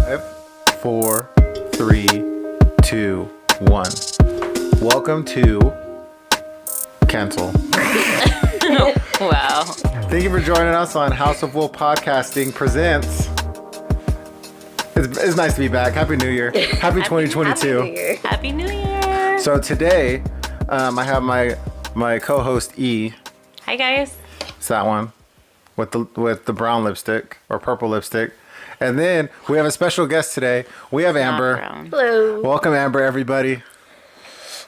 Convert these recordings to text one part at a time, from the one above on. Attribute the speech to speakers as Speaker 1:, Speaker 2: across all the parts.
Speaker 1: 5, 4, 3, 2, 1. Welcome to Cancel.
Speaker 2: Wow.
Speaker 1: Thank you for joining us on House of Wolf Podcasting presents. It's nice to be back. Happy New Year. Happy 2022.
Speaker 3: Happy New Year.
Speaker 2: Happy New Year.
Speaker 1: So today, I have my co-host E.
Speaker 2: Hi guys.
Speaker 1: It's that one with the brown lipstick or purple lipstick. And then we have a special guest today. We have Amber.
Speaker 3: Hello.
Speaker 1: Welcome, Amber, everybody.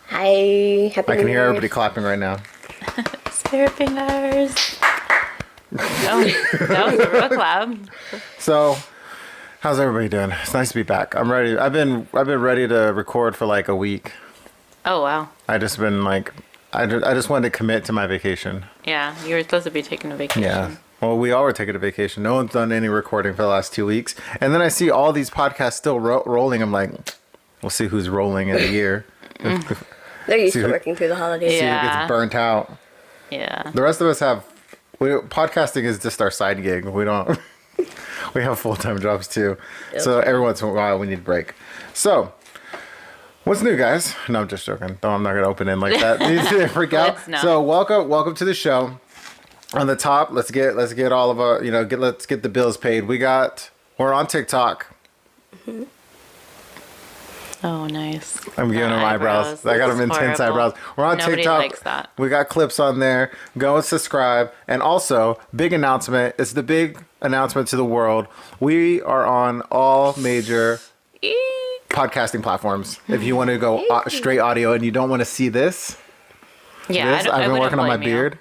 Speaker 3: Hi. Happy
Speaker 1: I can
Speaker 3: New
Speaker 1: hear
Speaker 3: Year.
Speaker 1: everybody clapping right now.
Speaker 2: Spirit fingers. That was a real clap.
Speaker 1: So, how's everybody doing? It's nice to be back. I'm ready. I've been ready to record for like a week.
Speaker 2: Oh wow.
Speaker 1: I just wanted to commit to my vacation.
Speaker 2: Yeah, you were supposed to be taking a vacation.
Speaker 1: Yeah. Well, we all were taking a vacation. No one's done any recording for the last 2 weeks. And then I see all these podcasts still rolling. I'm like, we'll see who's rolling in a year.
Speaker 3: They're used to working through the holidays.
Speaker 1: See who
Speaker 2: Yeah.
Speaker 1: gets burnt out.
Speaker 2: Yeah.
Speaker 1: The rest of us podcasting is just our side gig. We don't. We have full-time jobs too.
Speaker 3: Yep.
Speaker 1: So every once in a while we need a break. So what's new, guys? No, I'm just joking. No, I'm not gonna open in like that. You need to freak out.
Speaker 2: Let's not.
Speaker 1: So welcome to the show. On the top, let's get all of our let's get the bills paid. We're on TikTok.
Speaker 3: Mm-hmm.
Speaker 2: Oh, nice.
Speaker 1: I'm giving them eyebrows. I got them intense
Speaker 2: horrible.
Speaker 1: eyebrows. We're on
Speaker 2: Nobody
Speaker 1: TikTok.
Speaker 2: likes that.
Speaker 1: We got clips on there. Go and subscribe. And also, big announcement. It's the big announcement to the world. We are on all major podcasting platforms. If you want to go straight audio and you don't want to see this,
Speaker 2: Yeah,
Speaker 1: I've been working on my beard.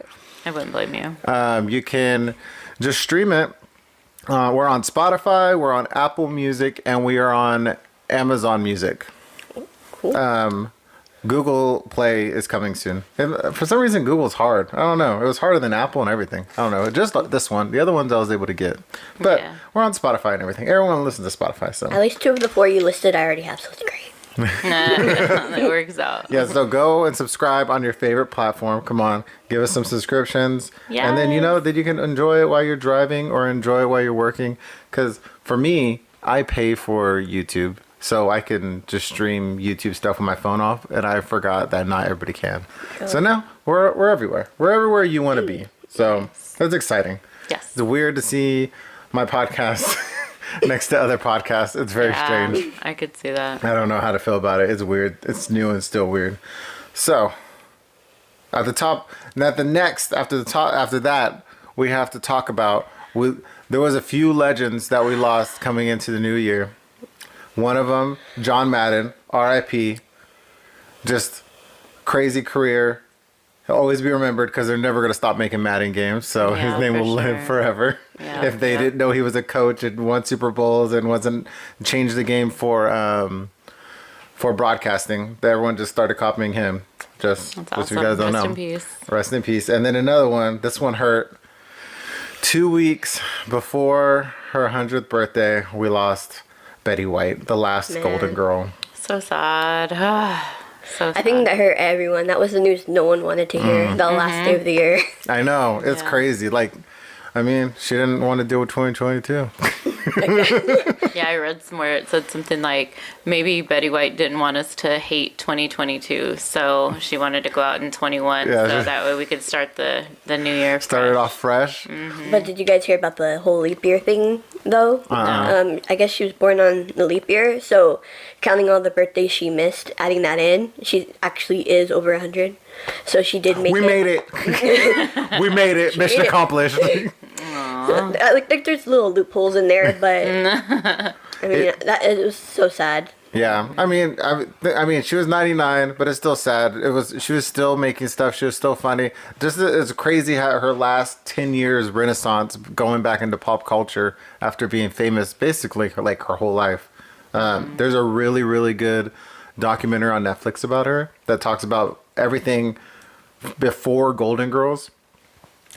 Speaker 2: I wouldn't blame you.
Speaker 1: You can just stream it. We're on Spotify, we're on Apple Music, and we are on Amazon Music.
Speaker 3: Cool.
Speaker 1: Google Play is coming soon. And for some reason, Google's hard. I don't know. It was harder than Apple and everything. I don't know. Just this one. The other ones I was able to get. But
Speaker 2: Yeah.
Speaker 1: we're on Spotify and everything. Everyone listens to Spotify, so.
Speaker 3: At least 2 of the 4 you listed I already have, so it's great.
Speaker 2: That works out.
Speaker 1: Yeah, so go and subscribe on your favorite platform. Come on, give us some subscriptions. And then that you can enjoy it while you're driving or enjoy it while you're working. Because for me, I pay for YouTube, so I can just stream YouTube stuff on my phone off. And I forgot that not everybody can. So now we're everywhere. We're everywhere you want to be. So that's exciting.
Speaker 2: Yes.
Speaker 1: It's weird to see my podcast next to other podcasts. It's very strange.
Speaker 2: I could see that.
Speaker 1: I don't know how to feel about it. It's weird. It's new and still weird. So, at the top, after that, we have to talk about. There was a few legends that we lost coming into the new year. One of them, John Madden, R.I.P. Just crazy career. He'll always be remembered because they're never going to stop making Madden games. So
Speaker 2: Yeah,
Speaker 1: his name
Speaker 2: for
Speaker 1: will live
Speaker 2: sure.
Speaker 1: forever.
Speaker 2: Yeah.
Speaker 1: If they didn't know he was a coach and won Super Bowls and wasn't changed the game for broadcasting, everyone just started copying him. Just
Speaker 2: That's
Speaker 1: so
Speaker 2: awesome.
Speaker 1: you guys don't
Speaker 2: Rest
Speaker 1: know.
Speaker 2: in peace.
Speaker 1: Rest in peace. And then another one. This one hurt. 2 weeks before her 100th birthday, we lost Betty White, the last
Speaker 3: Man.
Speaker 1: Golden Girl.
Speaker 2: So sad. So sad.
Speaker 3: I think that hurt everyone. That was the news no one wanted to hear the last day of the year.
Speaker 1: I know. It's
Speaker 2: Yeah.
Speaker 1: crazy. Like, I mean, she didn't want to deal with 2022.
Speaker 2: Yeah, I read somewhere it said something like maybe Betty White didn't want us to hate 2022, so she wanted to go out in 21,
Speaker 1: Yeah,
Speaker 2: so
Speaker 1: just-
Speaker 2: that way we could start the new year.
Speaker 1: Started
Speaker 2: fresh.
Speaker 1: off fresh.
Speaker 3: But did you guys hear about the whole leap year thing, though? I guess she was born on the leap year, so counting all the birthdays she missed, adding that in, she actually is over 100. So she did make
Speaker 1: We
Speaker 3: it.
Speaker 1: made it. We made it. Mission
Speaker 3: made it.
Speaker 1: accomplished.
Speaker 3: Like there's little loopholes in there, but I mean it was so sad.
Speaker 1: Yeah, I mean, she was 99, but it's still sad. She was still making stuff. She was still funny. Just it's crazy how her last 10 years renaissance, going back into pop culture after being famous, basically like her whole life. There's a really, really good documentary on Netflix about her that talks about everything before Golden Girls,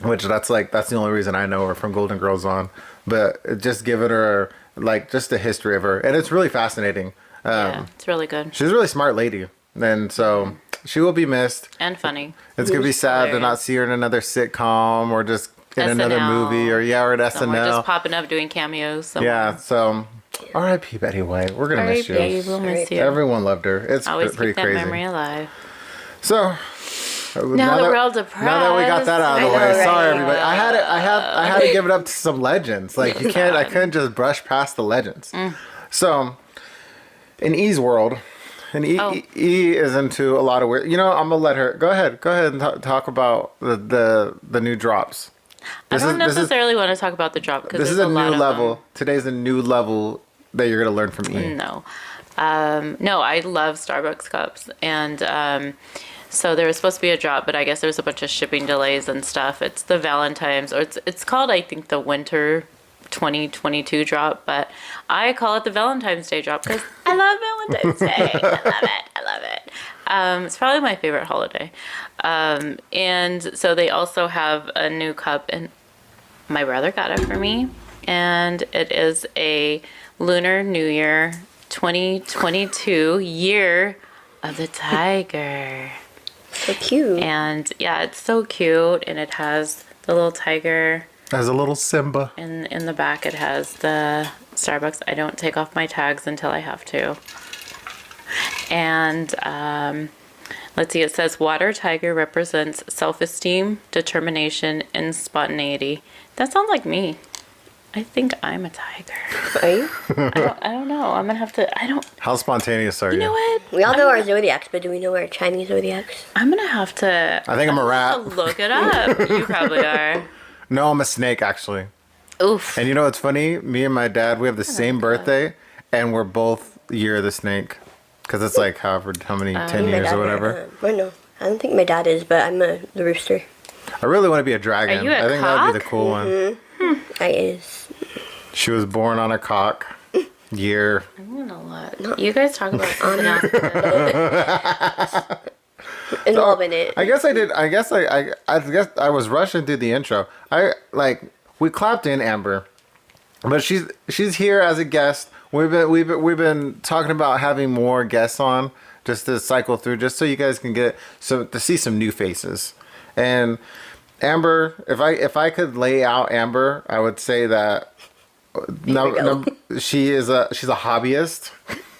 Speaker 1: which that's the only reason I know her from Golden Girls on. But just giving her like just the history of her, and it's really fascinating.
Speaker 2: Yeah, it's really good.
Speaker 1: She's a really smart lady, and so she will be missed.
Speaker 2: And funny.
Speaker 1: It's gonna be sad to not
Speaker 2: Hilarious.
Speaker 1: see her in another sitcom or just in another
Speaker 2: SNL.
Speaker 1: movie or at
Speaker 2: Somewhere
Speaker 1: SNL.
Speaker 2: just popping up doing cameos. Somewhere.
Speaker 1: Yeah, so R.I.P. Betty White. We're gonna miss you.
Speaker 2: R.I.P. We'll miss you.
Speaker 1: Everyone loved her. It's
Speaker 2: Always
Speaker 1: pretty
Speaker 2: keep that
Speaker 1: crazy.
Speaker 2: memory alive.
Speaker 1: So
Speaker 2: Now that we're all depressed.
Speaker 1: Now that we got that out of the
Speaker 3: I know,
Speaker 1: way,
Speaker 3: right?
Speaker 1: sorry everybody. I had to give it up to some legends. Like you can't. I couldn't just brush past the legends. So in E's world, and E is into a lot of weird. You know, I'm gonna let her go ahead and talk about the new drops.
Speaker 2: I don't necessarily want to talk about the drop because
Speaker 1: This is a new level. Today's a new level that you're gonna learn from E.
Speaker 2: No, I love Starbucks cups, and so there was supposed to be a drop, but I guess there was a bunch of shipping delays and stuff. It's the Valentine's, or it's called, I think, the Winter 2022 drop, but I call it the Valentine's Day drop because I love Valentine's Day. I love it. It's probably my favorite holiday. And so they also have a new cup, and my brother got it for me, and it is a Lunar New Year 2022 Year of the Tiger.
Speaker 3: So cute.
Speaker 2: And yeah, it's so cute, and it has the little tiger.
Speaker 1: As a little Simba.
Speaker 2: And in the back, it has the Starbucks. I don't take off my tags until I have to. And let's see, it says water tiger represents self-esteem, determination, and spontaneity. That sounds like me. I think I'm a tiger.
Speaker 3: Are you?
Speaker 2: I don't know. I'm gonna have to.
Speaker 1: How spontaneous are you?
Speaker 2: You know what?
Speaker 3: We all know our zodiacs, but do we know our Chinese zodiacs?
Speaker 2: I'm gonna have to.
Speaker 1: I think I'm a rat.
Speaker 2: I'll look it up. You probably are.
Speaker 1: No, I'm a snake actually.
Speaker 2: Oof.
Speaker 1: And you know what's funny? Me and my dad, we have the same birthday, and we're both year of the snake. Because it's like how many, 10 years or whatever.
Speaker 3: Well, no, I don't think my dad is, but I'm the rooster.
Speaker 1: I really want to be a dragon.
Speaker 2: Are you a
Speaker 1: I think that would be the
Speaker 2: cock?
Speaker 1: cool one.
Speaker 3: I is.
Speaker 1: She was born on a cock. Year.
Speaker 2: I'm gonna look. You guys talk about something else.
Speaker 3: Involved in it.
Speaker 1: I guess I was rushing through the intro. We clapped in Amber, but she's here as a guest. We've been talking about having more guests on just to cycle through, just so you guys can to see some new faces. And Amber, if I could lay out Amber, I would say that she's a hobbyist.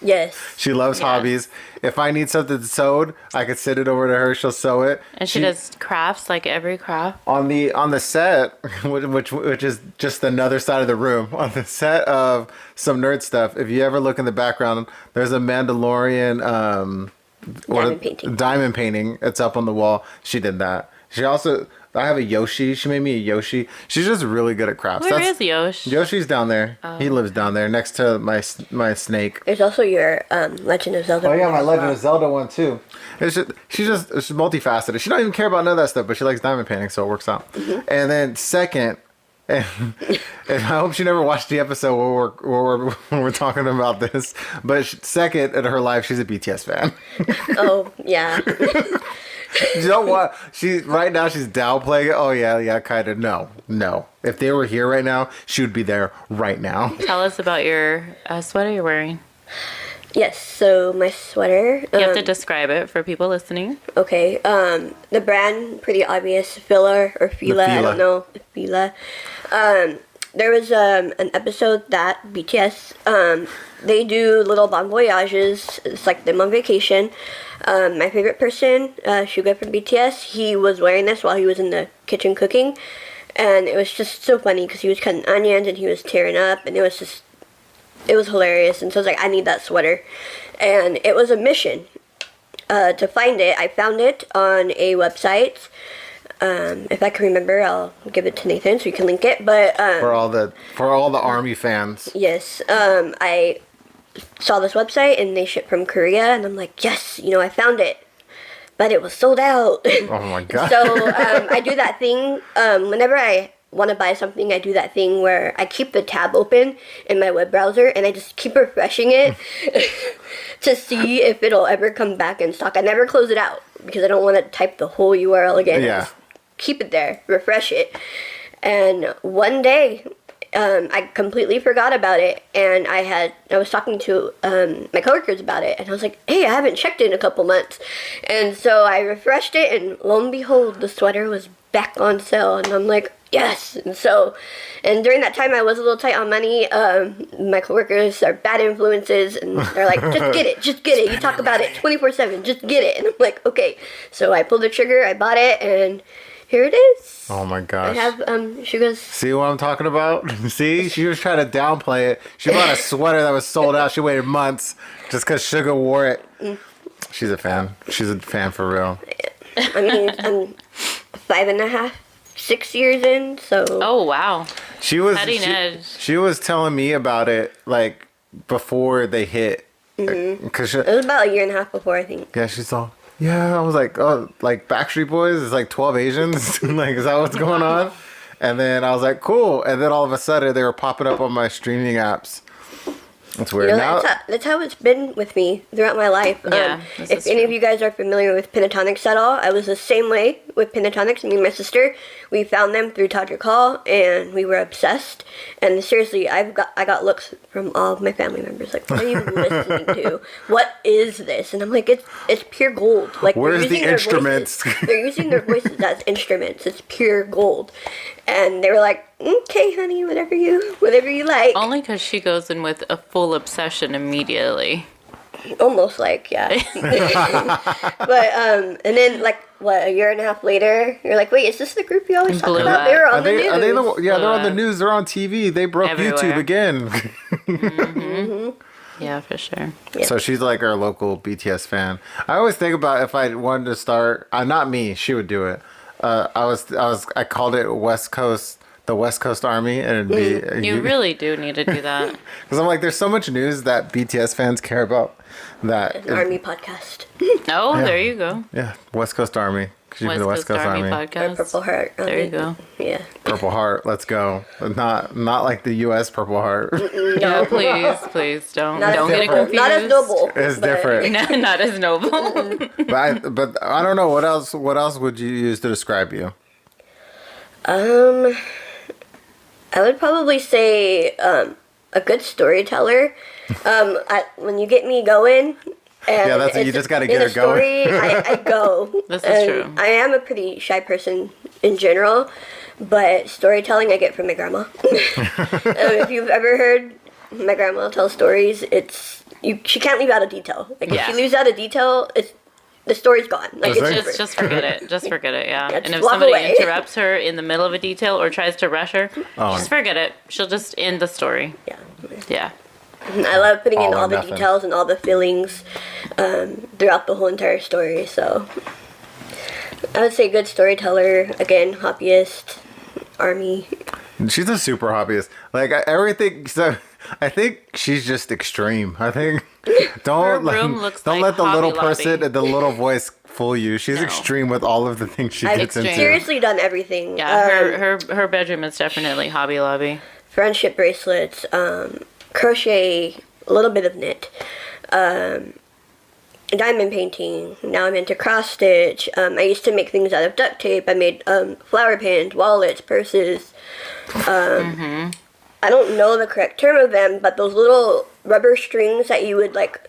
Speaker 3: Yes.
Speaker 1: She loves hobbies. If I need something sewed, I could send it over to her. She'll sew it.
Speaker 2: And she does crafts, like every craft.
Speaker 1: On the set, which is just another side of the room. On the set of some nerd stuff, if you ever look in the background, there's a Mandalorian diamond painting. It's up on the wall. She did that. She also. I have a Yoshi. She made me a Yoshi. She's just really good at crafts.
Speaker 2: Where is Yoshi?
Speaker 1: Yoshi's down there. Oh. He lives down there next to my snake.
Speaker 3: There's also your Legend of Zelda.
Speaker 1: Oh yeah, my Legend of Zelda one too. She's multifaceted. She don't even care about none of that stuff, but she likes diamond painting, so it works out. Mm-hmm. And then second, and I hope she never watched the episode where we're talking about this. But second in her life, she's a BTS fan.
Speaker 3: Oh yeah.
Speaker 1: You know what? Right now she's downplaying it. Oh yeah, kind of. No. If they were here right now, she would be there right now.
Speaker 2: Tell us about your sweater you're wearing.
Speaker 3: Yes. So my sweater.
Speaker 2: You have to describe it for people listening.
Speaker 3: Okay. The brand, pretty obvious. Fila or Fila. I don't know. Fila. There was an episode that BTS they do little bon voyages. It's like them on vacation. My favorite person, Suga from BTS, he was wearing this while he was in the kitchen cooking, and it was just so funny because he was cutting onions and he was tearing up, and it was hilarious. And so I was like, I need that sweater, and it was a mission to find it. I found it on a website. If I can remember, I'll give it to Nathan so you can link it. But
Speaker 1: for all the Army fans,
Speaker 3: yes, I saw this website and they ship from Korea, and I'm like, yes, I found it, but it was sold out.
Speaker 1: Oh my god.
Speaker 3: So I do that thing whenever I want to buy something. I do that thing where I keep the tab open in my web browser and I just keep refreshing it to see if it'll ever come back in stock. I never close it out because I don't want to type the whole URL again.
Speaker 1: Yeah.
Speaker 3: Just keep it there, refresh it, and one day I completely forgot about it, and I was talking to my coworkers about it, and I was like, hey, I haven't checked it in a couple months, and so I refreshed it, and lo and behold, the sweater was back on sale, and I'm like, yes. And during that time I was a little tight on money. My coworkers are bad influences, and they're like, just get it, you talk about it 24/7, just get it. And I'm like, okay. So I pulled the trigger, I bought it, and here it is.
Speaker 1: Oh my gosh.
Speaker 3: I have Suga's.
Speaker 1: See what I'm talking about? See, she was trying to downplay it. She bought a sweater that was sold out. She waited months just because Suga wore it. She's a fan. She's a fan for real.
Speaker 3: I mean, I'm 5.5, 6 years in, so.
Speaker 2: Oh, wow.
Speaker 1: She was
Speaker 2: Cutting edge.
Speaker 1: She was telling me about it like before they hit. Cause
Speaker 3: It was about a year and a half before, I think.
Speaker 1: yeah, she's all. Yeah, I was like, oh, like Backstreet Boys is like 12 Asians. Like, is that what's going on? And then I was like, cool. And then all of a sudden, they were popping up on my streaming apps. It's weird.
Speaker 3: You know, that's how it's been with me throughout my life.
Speaker 2: Yeah,
Speaker 3: if any of you guys are familiar with Pentatonics at all, I was the same way with Pentatonics. Me and my sister, we found them through Todrick Hall, and we were obsessed. And seriously, I got looks from all of my family members, like, what are you listening to? What is this? And I'm like, it's pure gold. Like,
Speaker 1: where's the instruments?
Speaker 3: They're using their voices as instruments. It's pure gold. And they were like, okay, honey, whatever you like.
Speaker 2: Only because she goes in with a full obsession immediately.
Speaker 3: Almost like, yeah. But, and then, like, what, a year and a half later, you're like, wait, is this the group you always talk
Speaker 2: Blew
Speaker 3: about?
Speaker 2: up.
Speaker 3: They were on the news.
Speaker 1: They're on the news. They're on TV. They broke
Speaker 2: Everywhere.
Speaker 1: YouTube again.
Speaker 2: Yeah, for sure.
Speaker 3: Yeah.
Speaker 1: So she's like our local BTS fan. I always think about if I wanted to start, not me, she would do it. I called it West Coast, the West Coast Army, and it'd be
Speaker 2: You really do need to do that.
Speaker 1: because I'm like, there's so much news that BTS fans care about that.
Speaker 3: An army podcast.
Speaker 2: Oh, there you go.
Speaker 1: Yeah, West Coast Army. Could you be the West Coast Army?
Speaker 3: Or
Speaker 2: podcast.
Speaker 3: Purple Heart.
Speaker 2: There you go.
Speaker 3: Yeah.
Speaker 1: Purple Heart, let's go. Not like the U.S. Purple Heart.
Speaker 2: No, please don't
Speaker 3: Not
Speaker 2: get it
Speaker 3: as
Speaker 2: confused.
Speaker 3: Not as noble.
Speaker 1: It's
Speaker 3: but-
Speaker 1: different.
Speaker 2: No, not as noble.
Speaker 1: But I don't know what else. What else would you use to describe you?
Speaker 3: I would probably say a good storyteller. When you get me going. And
Speaker 1: Yeah, that's it. You
Speaker 3: it's
Speaker 1: just gotta
Speaker 3: in
Speaker 1: get
Speaker 3: a
Speaker 1: her going.
Speaker 3: story, I go.
Speaker 2: This is
Speaker 3: And
Speaker 2: true.
Speaker 3: I am a pretty shy person in general, but storytelling I get from my grandma. If you've ever heard my grandma tell stories, she can't leave out a detail. Like if
Speaker 2: Yeah.
Speaker 3: she leaves out a detail, the story's gone. Like
Speaker 1: Is
Speaker 3: it's
Speaker 1: it?
Speaker 3: over.
Speaker 2: Just forget it. Just forget it, yeah.
Speaker 3: Yeah,
Speaker 2: And
Speaker 3: just
Speaker 2: if
Speaker 3: walk
Speaker 2: somebody
Speaker 3: away.
Speaker 2: interrupts her in the middle of a detail or tries to rush her,
Speaker 1: Oh.
Speaker 2: just forget it. She'll just end the story.
Speaker 3: Yeah.
Speaker 2: Yeah.
Speaker 3: I love putting in
Speaker 1: All or
Speaker 3: all the
Speaker 1: nothing.
Speaker 3: details and all the feelings throughout the whole entire story. So I would say good storyteller. Again, hobbyist, army.
Speaker 1: She's a super hobbyist. Like everything. So I think she's just extreme. I think don't
Speaker 2: Her room looks
Speaker 1: don't
Speaker 2: like
Speaker 1: let the little
Speaker 2: Hobby Lobby.
Speaker 1: person and the little voice fool you. She's
Speaker 2: No.
Speaker 1: extreme with all of the things she
Speaker 3: I've
Speaker 1: gets into.
Speaker 3: seriously done everything.
Speaker 2: Yeah, her bedroom is definitely Hobby Lobby.
Speaker 3: Friendship bracelets, crochet, a little bit of knit, diamond painting. Now I'm into cross stitch. I used to make things out of duct tape. I made flower pins, wallets, purses. I don't know the correct term of them, but those little rubber strings that you would like.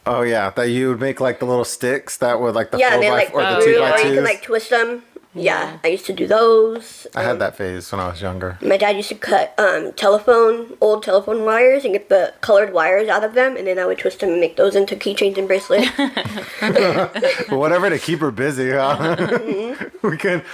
Speaker 1: Oh yeah, that you would make like the little sticks that would like the
Speaker 3: Yeah,
Speaker 1: 4
Speaker 3: and they
Speaker 1: by
Speaker 3: like
Speaker 1: or the
Speaker 3: glue,
Speaker 1: 2 by
Speaker 3: or you
Speaker 1: 2s.
Speaker 3: can like twist them. Yeah, I used to do those.
Speaker 1: I had that phase when I was younger.
Speaker 3: My dad used to cut old telephone wires and get the colored wires out of them, and then I would twist them and make those into keychains and bracelets.
Speaker 1: But whatever to keep her busy, huh? we can't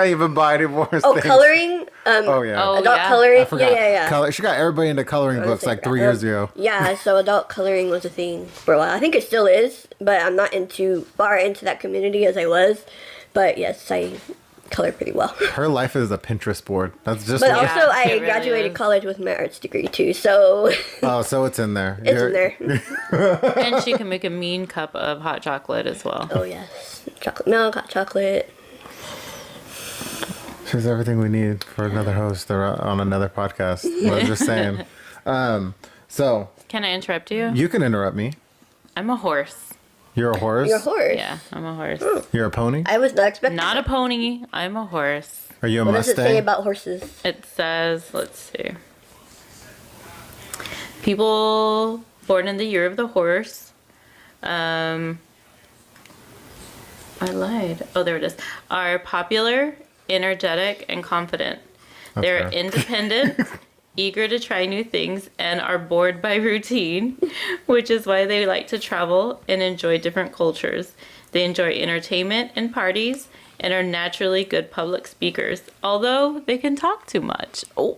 Speaker 1: even buy any more
Speaker 3: Oh,
Speaker 1: things.
Speaker 3: coloring.
Speaker 1: Oh yeah.
Speaker 2: Oh,
Speaker 3: Adult
Speaker 2: yeah.
Speaker 3: coloring.
Speaker 1: I forgot.
Speaker 3: Yeah.
Speaker 1: Color. She got everybody into coloring books like 3 years ago.
Speaker 3: Yeah, so adult coloring was a thing for a while. I think it still is, but I'm not far into that community as I was. But yes, I color pretty well.
Speaker 1: Her life is a Pinterest board. That's just.
Speaker 3: But
Speaker 1: what-
Speaker 3: also, I
Speaker 2: it really
Speaker 3: graduated
Speaker 2: is.
Speaker 3: college with my arts degree too, so
Speaker 1: Oh, so it's in there.
Speaker 3: it's in there.
Speaker 2: And she can make a mean cup of hot chocolate as well.
Speaker 3: Oh yes, chocolate milk, hot chocolate.
Speaker 1: She's everything we need for another host or on another podcast. I'm just saying. So
Speaker 2: Can I interrupt you?
Speaker 1: you can interrupt me.
Speaker 2: I'm a horse.
Speaker 1: You're a horse.
Speaker 3: You're a horse.
Speaker 2: Yeah, I'm a horse.
Speaker 1: You're a pony.
Speaker 3: I was not expecting.
Speaker 2: Not a pony. I'm a horse.
Speaker 1: Are you a
Speaker 3: What does it say
Speaker 1: Mustang?
Speaker 3: about horses?
Speaker 2: It says, let's see. People born in the year of the horse. I lied. Oh, there it is. Are popular energetic, and confident. They're
Speaker 1: fair.
Speaker 2: independent, eager to try new things, and are bored by routine, which is why they like to travel and enjoy different cultures. They enjoy entertainment and parties and are naturally good public speakers, although they can talk too much. Oh,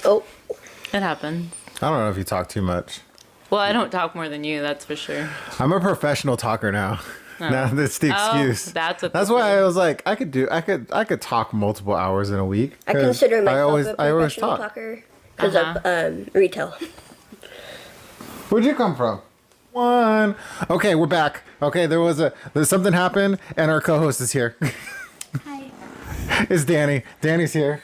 Speaker 2: it happens.
Speaker 1: I don't know if you talk too much.
Speaker 2: Well, I don't talk more than you, that's for sure.
Speaker 1: I'm a professional talker now. Now that's the excuse.
Speaker 2: That's what
Speaker 1: That's why I was like, I could talk multiple hours in a week.
Speaker 3: I
Speaker 1: 'cause
Speaker 3: consider myself a
Speaker 1: I always
Speaker 3: professional
Speaker 1: talk.
Speaker 3: talker because of retail.
Speaker 1: Where'd you come from? One. Okay, we're back. Okay, there's something happened, and our co-host is here.
Speaker 4: Hi.
Speaker 1: It's Danny. Danny's here.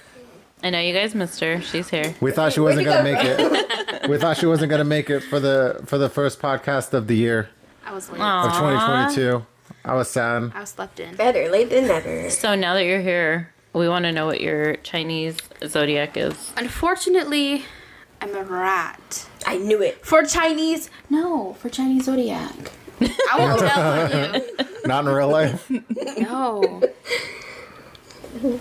Speaker 2: I know you guys missed her. She's here.
Speaker 1: We thought she wasn't gonna make it. We thought she wasn't gonna make it for the first podcast of the year
Speaker 4: I was late.
Speaker 1: of 2022. I was sad.
Speaker 4: I was slept in.
Speaker 3: Better late than never.
Speaker 2: So now that you're here, we want to know what your Chinese zodiac is.
Speaker 4: Unfortunately, I'm a rat.
Speaker 3: I knew it.
Speaker 4: For Chinese zodiac. I won't tell you.
Speaker 1: Not in real life.
Speaker 4: No.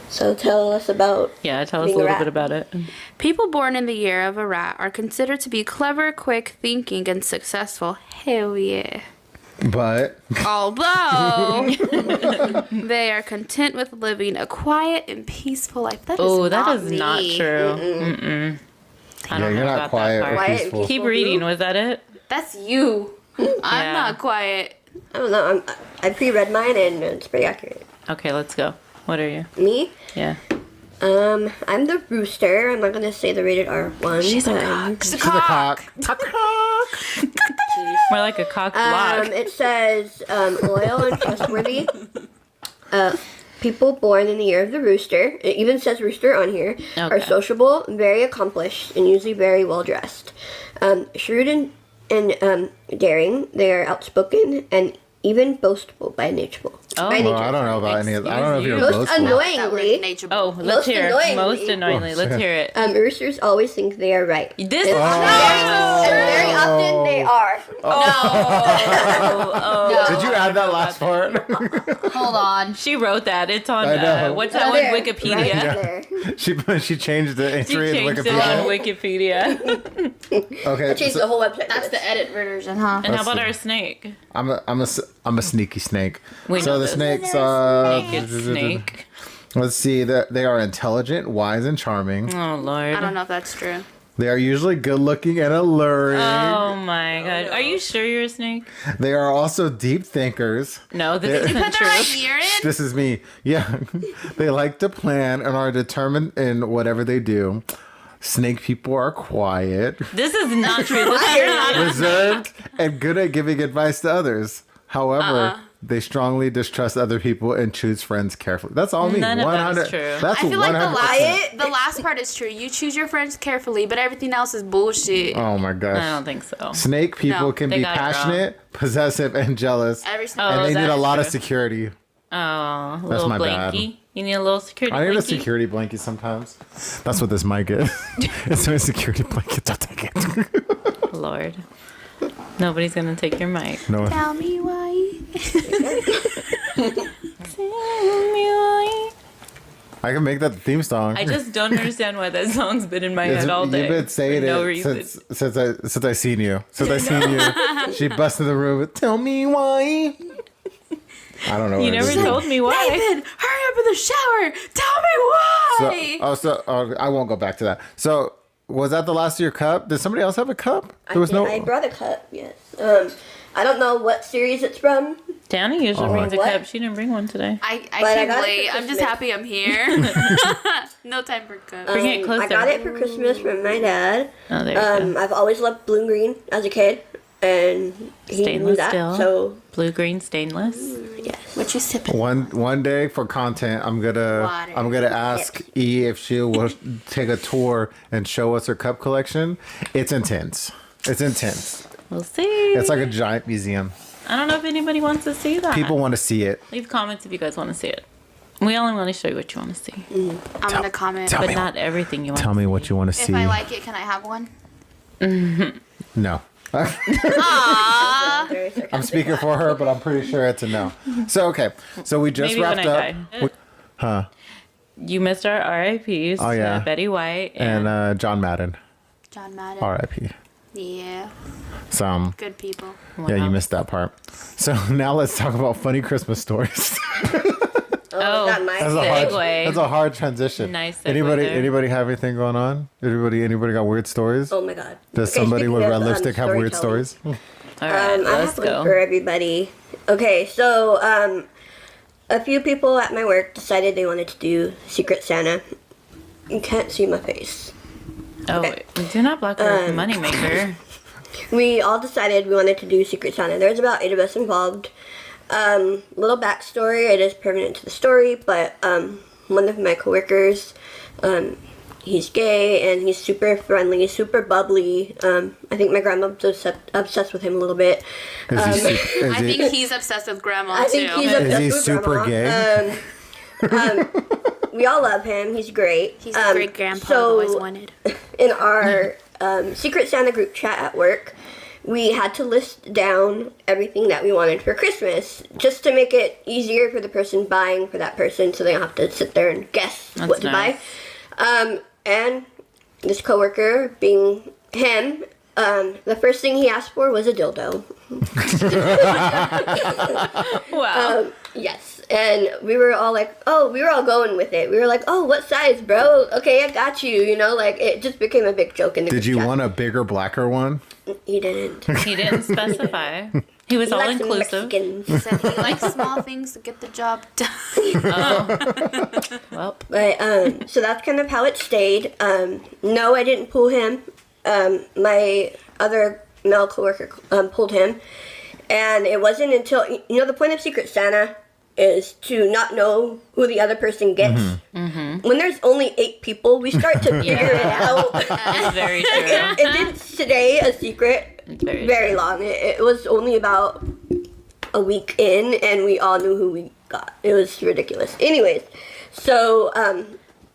Speaker 3: So tell us about.
Speaker 2: Yeah, tell us
Speaker 3: Being
Speaker 2: a
Speaker 3: a
Speaker 2: little
Speaker 3: rat.
Speaker 2: bit about it.
Speaker 4: People born in the year of a rat are considered to be clever, quick thinking, and successful. Hell yeah.
Speaker 1: But
Speaker 4: Although they are content with living a quiet and peaceful life. That is
Speaker 2: Oh, that
Speaker 4: not
Speaker 2: is
Speaker 4: me.
Speaker 2: not true. Mm-mm. I
Speaker 1: yeah,
Speaker 2: don't
Speaker 1: you're
Speaker 2: know
Speaker 1: not
Speaker 2: about
Speaker 1: quiet
Speaker 2: that
Speaker 1: or
Speaker 2: part.
Speaker 3: Quiet and
Speaker 1: peaceful.
Speaker 3: peaceful.
Speaker 2: Keep reading. Was that it?
Speaker 4: That's you. I'm
Speaker 2: Yeah.
Speaker 4: not quiet.
Speaker 3: I don't know. I pre-read mine and it's pretty accurate.
Speaker 2: Okay, let's go. What are you?
Speaker 3: Me?
Speaker 2: Yeah.
Speaker 3: I'm the rooster. I'm not gonna say the rated R one.
Speaker 4: She's a
Speaker 3: but-
Speaker 4: cock.
Speaker 1: She's a cock.
Speaker 2: More like a cock block.
Speaker 3: It says loyal and trustworthy. People born in the year of the rooster, it even says rooster on here, are
Speaker 2: Okay.
Speaker 3: sociable, very accomplished, and usually very well dressed. Shrewd and daring, they are outspoken and even boastful by nature.
Speaker 2: Oh.
Speaker 3: By
Speaker 1: Well,
Speaker 3: nature.
Speaker 1: I don't know about any of that. I don't know if you're
Speaker 2: Excuse
Speaker 3: Most
Speaker 1: boastful.
Speaker 3: annoyingly,
Speaker 2: Oh, let's
Speaker 3: Most
Speaker 2: hear it.
Speaker 3: annoyingly.
Speaker 2: Most annoyingly. Let's hear it.
Speaker 3: roosters always think they are right.
Speaker 2: This
Speaker 3: And very often they are.
Speaker 1: Did you add that last part?
Speaker 4: Hold on.
Speaker 2: She wrote that. It's on
Speaker 1: I know.
Speaker 2: what's that one?
Speaker 3: There,
Speaker 2: Wikipedia.
Speaker 3: right there.
Speaker 1: she changed the
Speaker 2: She
Speaker 1: entry in
Speaker 2: changed it on
Speaker 1: Wikipedia.
Speaker 2: Wikipedia.
Speaker 1: Okay,
Speaker 3: Change
Speaker 1: so
Speaker 3: the whole website.
Speaker 4: That's the edit version, huh?
Speaker 2: And how about
Speaker 1: see.
Speaker 2: our snake?
Speaker 1: I'm a sneaky snake.
Speaker 2: We
Speaker 1: So
Speaker 2: know
Speaker 1: the
Speaker 2: this.
Speaker 1: snakes.
Speaker 2: Naked snake.
Speaker 1: Let's see. They are intelligent, wise, and charming.
Speaker 2: Oh Lord.
Speaker 4: I don't know if that's true.
Speaker 1: They are usually good-looking and alluring.
Speaker 2: Oh my God. Are you sure you're a snake?
Speaker 1: They are also deep thinkers.
Speaker 2: No, this isn't
Speaker 4: Put the
Speaker 2: true.
Speaker 4: right year in?
Speaker 1: This is me. Yeah. They like to plan and are determined in whatever they do. Snake people are quiet,
Speaker 2: This is not true. This is not a
Speaker 1: reserved, and good at giving advice to others. However, they strongly distrust other people and choose friends carefully. That's all me.
Speaker 2: None of that is
Speaker 1: 100
Speaker 2: true.
Speaker 1: That's
Speaker 4: I feel like
Speaker 1: 100%.
Speaker 4: the last part is true. You choose your friends carefully, but everything else is bullshit.
Speaker 1: Oh my gosh.
Speaker 2: I don't think so.
Speaker 1: Snake people
Speaker 4: No,
Speaker 1: can
Speaker 2: they
Speaker 1: be
Speaker 2: got it wrong.
Speaker 1: passionate, possessive, and jealous.
Speaker 4: Every single
Speaker 1: And they
Speaker 2: that
Speaker 1: need a
Speaker 2: is
Speaker 1: lot of
Speaker 2: true.
Speaker 1: security.
Speaker 2: Oh, a little
Speaker 1: my bad.
Speaker 2: blankie. You need a little security
Speaker 1: I need a
Speaker 2: blankie?
Speaker 1: security blanket sometimes. That's what this mic is. It's my security blanket. Don't take it.
Speaker 2: Lord. Nobody's gonna take your mic.
Speaker 1: No.
Speaker 4: Tell me why.
Speaker 1: I can make that the theme song.
Speaker 2: I just don't understand why that song's been in my
Speaker 1: It's-
Speaker 2: head all day.
Speaker 1: You've been saying
Speaker 2: for no
Speaker 1: it
Speaker 2: reason.
Speaker 1: since I seen you. Since I seen you, she busted the room. With, Tell me why. I don't know.
Speaker 2: You
Speaker 1: what it
Speaker 2: never
Speaker 1: is.
Speaker 2: told me why.
Speaker 4: Nathan, hurry up in the shower. Tell me why.
Speaker 1: I won't go back to that. So, was that the last of your cup? Did somebody else have a cup? There was
Speaker 3: I brought a cup, yes. I don't know what series it's from.
Speaker 2: Danny usually
Speaker 1: Oh,
Speaker 2: brings a
Speaker 3: what?
Speaker 2: cup. She didn't bring one today.
Speaker 4: I
Speaker 3: But I
Speaker 4: can't
Speaker 3: got it
Speaker 4: wait.
Speaker 3: for
Speaker 4: I'm just
Speaker 3: Christmas.
Speaker 4: happy I'm here. No time for cup.
Speaker 2: Bring it closer.
Speaker 3: I got it for Christmas from my dad.
Speaker 2: Oh, there you go.
Speaker 3: I've always loved blue and green as a kid, and he knew
Speaker 2: Stainless
Speaker 3: that.
Speaker 2: steel.
Speaker 3: So
Speaker 2: Blue, green, stainless.
Speaker 3: yes,
Speaker 4: What you sipping?
Speaker 1: One day for content, I'm
Speaker 4: Water.
Speaker 1: gonna ask E if she will take a tour and show us her cup collection. It's intense. It's intense.
Speaker 2: We'll see.
Speaker 1: It's like a giant museum.
Speaker 2: I don't know if anybody wants to see that.
Speaker 1: People want to see it.
Speaker 2: Leave comments if you guys want to see it. We only want to show you what you want to see,
Speaker 4: I'm gonna comment.
Speaker 1: tell
Speaker 2: but
Speaker 1: me.
Speaker 2: not everything you want.
Speaker 1: Tell me what you want to
Speaker 4: If
Speaker 1: see.
Speaker 4: I like it, can I have one?
Speaker 1: No.
Speaker 4: Aww.
Speaker 3: very sarcastic.
Speaker 1: I'm speaking for her, but I'm pretty sure it's a no. So okay. So we just
Speaker 2: Maybe when
Speaker 1: wrapped
Speaker 2: I
Speaker 1: up.
Speaker 2: die. you missed our RIPs.
Speaker 1: Oh, yeah.
Speaker 2: Betty White
Speaker 1: And John Madden,
Speaker 4: John Madden.
Speaker 1: R.I.P.
Speaker 4: Yeah.
Speaker 1: So,
Speaker 4: Good people.
Speaker 1: yeah, you missed that part. So now let's talk about funny Christmas stories.
Speaker 2: Oh,
Speaker 3: that might
Speaker 2: segue.
Speaker 1: That's a hard transition.
Speaker 2: Nice segue
Speaker 1: Anybody
Speaker 2: there.
Speaker 1: anybody have anything going on? Anybody got weird stories?
Speaker 3: Oh my god.
Speaker 1: Does
Speaker 3: Okay,
Speaker 1: somebody
Speaker 3: speaking
Speaker 1: with
Speaker 3: of,
Speaker 1: red lipstick have weird
Speaker 3: storytelling.
Speaker 1: stories?
Speaker 2: All right,
Speaker 3: I
Speaker 2: let's
Speaker 3: have one
Speaker 2: go.
Speaker 3: for everybody. Okay, so a few people at my work decided they wanted to do Secret Santa. You can't see my face.
Speaker 2: Oh,
Speaker 3: Okay.
Speaker 2: do not block our moneymaker.
Speaker 3: We all decided we wanted to do Secret Santa. There's about 8 of us involved. Little backstory, it is permanent to the story, but one of my coworkers, he's gay and he's super friendly, super bubbly. I think my grandma's obsessed with him a little bit.
Speaker 1: Is he,
Speaker 4: I think he's obsessed with grandma
Speaker 3: I think
Speaker 4: too.
Speaker 3: he's obsessed
Speaker 1: he
Speaker 3: with
Speaker 1: super
Speaker 3: grandma. We all love him. He's great.
Speaker 4: He's the great grandpa I've
Speaker 3: so
Speaker 4: always wanted.
Speaker 3: in our Secret Santa group chat at work, we had to list down everything that we wanted for Christmas just to make it easier for the person buying for that person so they don't have to sit there and guess
Speaker 2: That's
Speaker 3: what to
Speaker 2: nice.
Speaker 3: buy. And this coworker, being him, the first thing he asked for was a dildo.
Speaker 2: Wow.
Speaker 3: Yes, and we were all like, oh, we were all going with it. We were like, oh, what size, bro? Okay, I got you. You know, like it just became a big joke in the
Speaker 1: Did
Speaker 3: group
Speaker 1: you
Speaker 3: chat.
Speaker 1: want a bigger, blacker one?
Speaker 3: He didn't.
Speaker 2: He didn't specify. He was
Speaker 3: He
Speaker 2: all
Speaker 3: likes the
Speaker 2: inclusive.
Speaker 3: Mexicans.
Speaker 4: He said he likes small things to get the job done.
Speaker 2: Well,
Speaker 3: But so that's kind of how it stayed. No, I didn't pull him. My other male coworker pulled him, and it wasn't until the point of Secret Santa is to not know who the other person gets. When there's only 8 people, we start to figure it out.
Speaker 2: it's very true.
Speaker 3: It didn't stay a secret
Speaker 2: It's very
Speaker 3: very long. It was only about a week in, and we all knew who we got. It was ridiculous. Anyways, so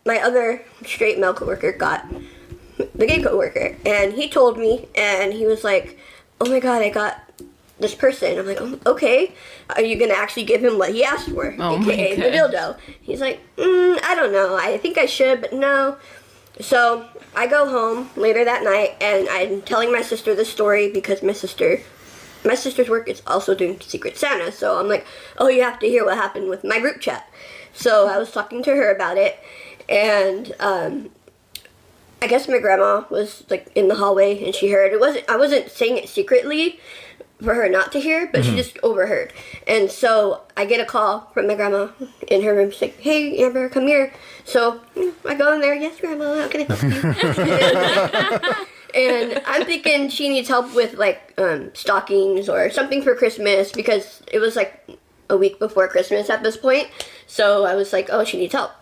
Speaker 3: my other straight male coworker got the gay coworker, and he told me, and he was like, "Oh my god, I got this person." I'm like, "Oh, okay. Are you gonna actually give him what he asked for,
Speaker 2: Oh my
Speaker 3: aka the
Speaker 2: God.
Speaker 3: dildo?" He's like, "I don't know. I think I should, but no." So I go home later that night, and I'm telling my sister the story because my sister's work is also doing Secret Santa. So I'm like, "Oh, you have to hear what happened with my group chat." So I was talking to her about it, and I guess my grandma was like in the hallway and she heard. I wasn't saying it secretly for her not to hear, but she just overheard. And so I get a call from my grandma in her room. She's like, "Hey, Amber, come here." So I go in there. "Yes, Grandma, how can I help you?" And I'm thinking she needs help with like stockings or something for Christmas because it was like a week before Christmas at this point. So I was like, "Oh, she needs help."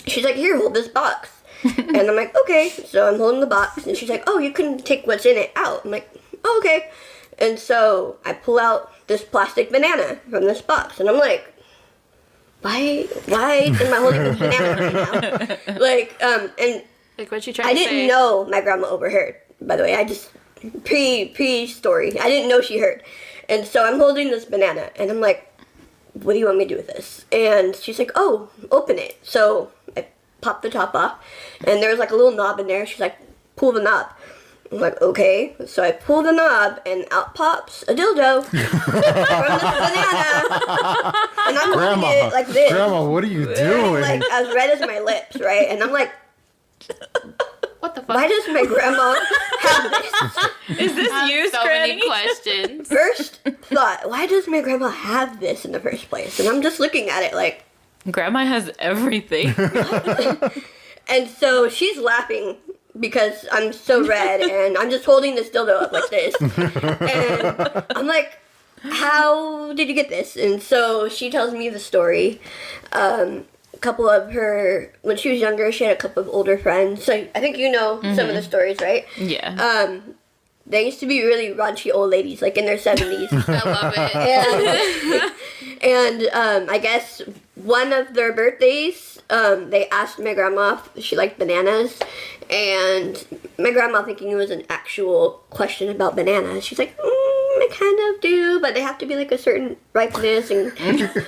Speaker 3: She's like, "Here, hold this box." And I'm like, "Okay." So I'm holding the box, and she's like, "Oh, you can take what's in it out." I'm like, "Oh, okay." And so I pull out this plastic banana from this box, and I'm like, why am I holding this banana right now? Like, and
Speaker 4: Like what you tried
Speaker 3: I
Speaker 4: to say.
Speaker 3: didn't know my grandma overheard, by the way. I just, pre-story, I didn't know she heard. And so I'm holding this banana, and I'm like, "What do you want me to do with this?" And she's like, "Oh, open it." So I pop the top off, and there was like a little knob in there. She's like, "Pull the knob." I'm like, "Okay." So I pull the knob, and out pops a dildo from this banana. And I'm holding it like this.
Speaker 1: Grandma, what are you doing?
Speaker 3: Like as red as my lips, right? And I'm like,
Speaker 4: What the fuck?
Speaker 3: why does my grandma have this?
Speaker 2: is this
Speaker 4: I have
Speaker 2: you,
Speaker 4: so many
Speaker 2: Scranny?
Speaker 4: questions.
Speaker 3: First thought, why does my grandma have this in the first place? And I'm just looking at it like,
Speaker 2: Grandma has everything.
Speaker 3: and so she's laughing because I'm so red and I'm just holding this dildo up like this. And I'm like, "How did you get this?" And so she tells me the story. A couple of her, when she was younger, she had a couple of older friends. So I think you know some of the stories, right?
Speaker 2: Yeah.
Speaker 3: They used to be really raunchy old ladies, like in their 70s.
Speaker 4: I love it.
Speaker 3: And I guess one of their birthdays, they asked my grandma if she liked bananas. And my grandma, thinking it was an actual question about bananas, she's like, I kind of do, but they have to be like a certain ripeness and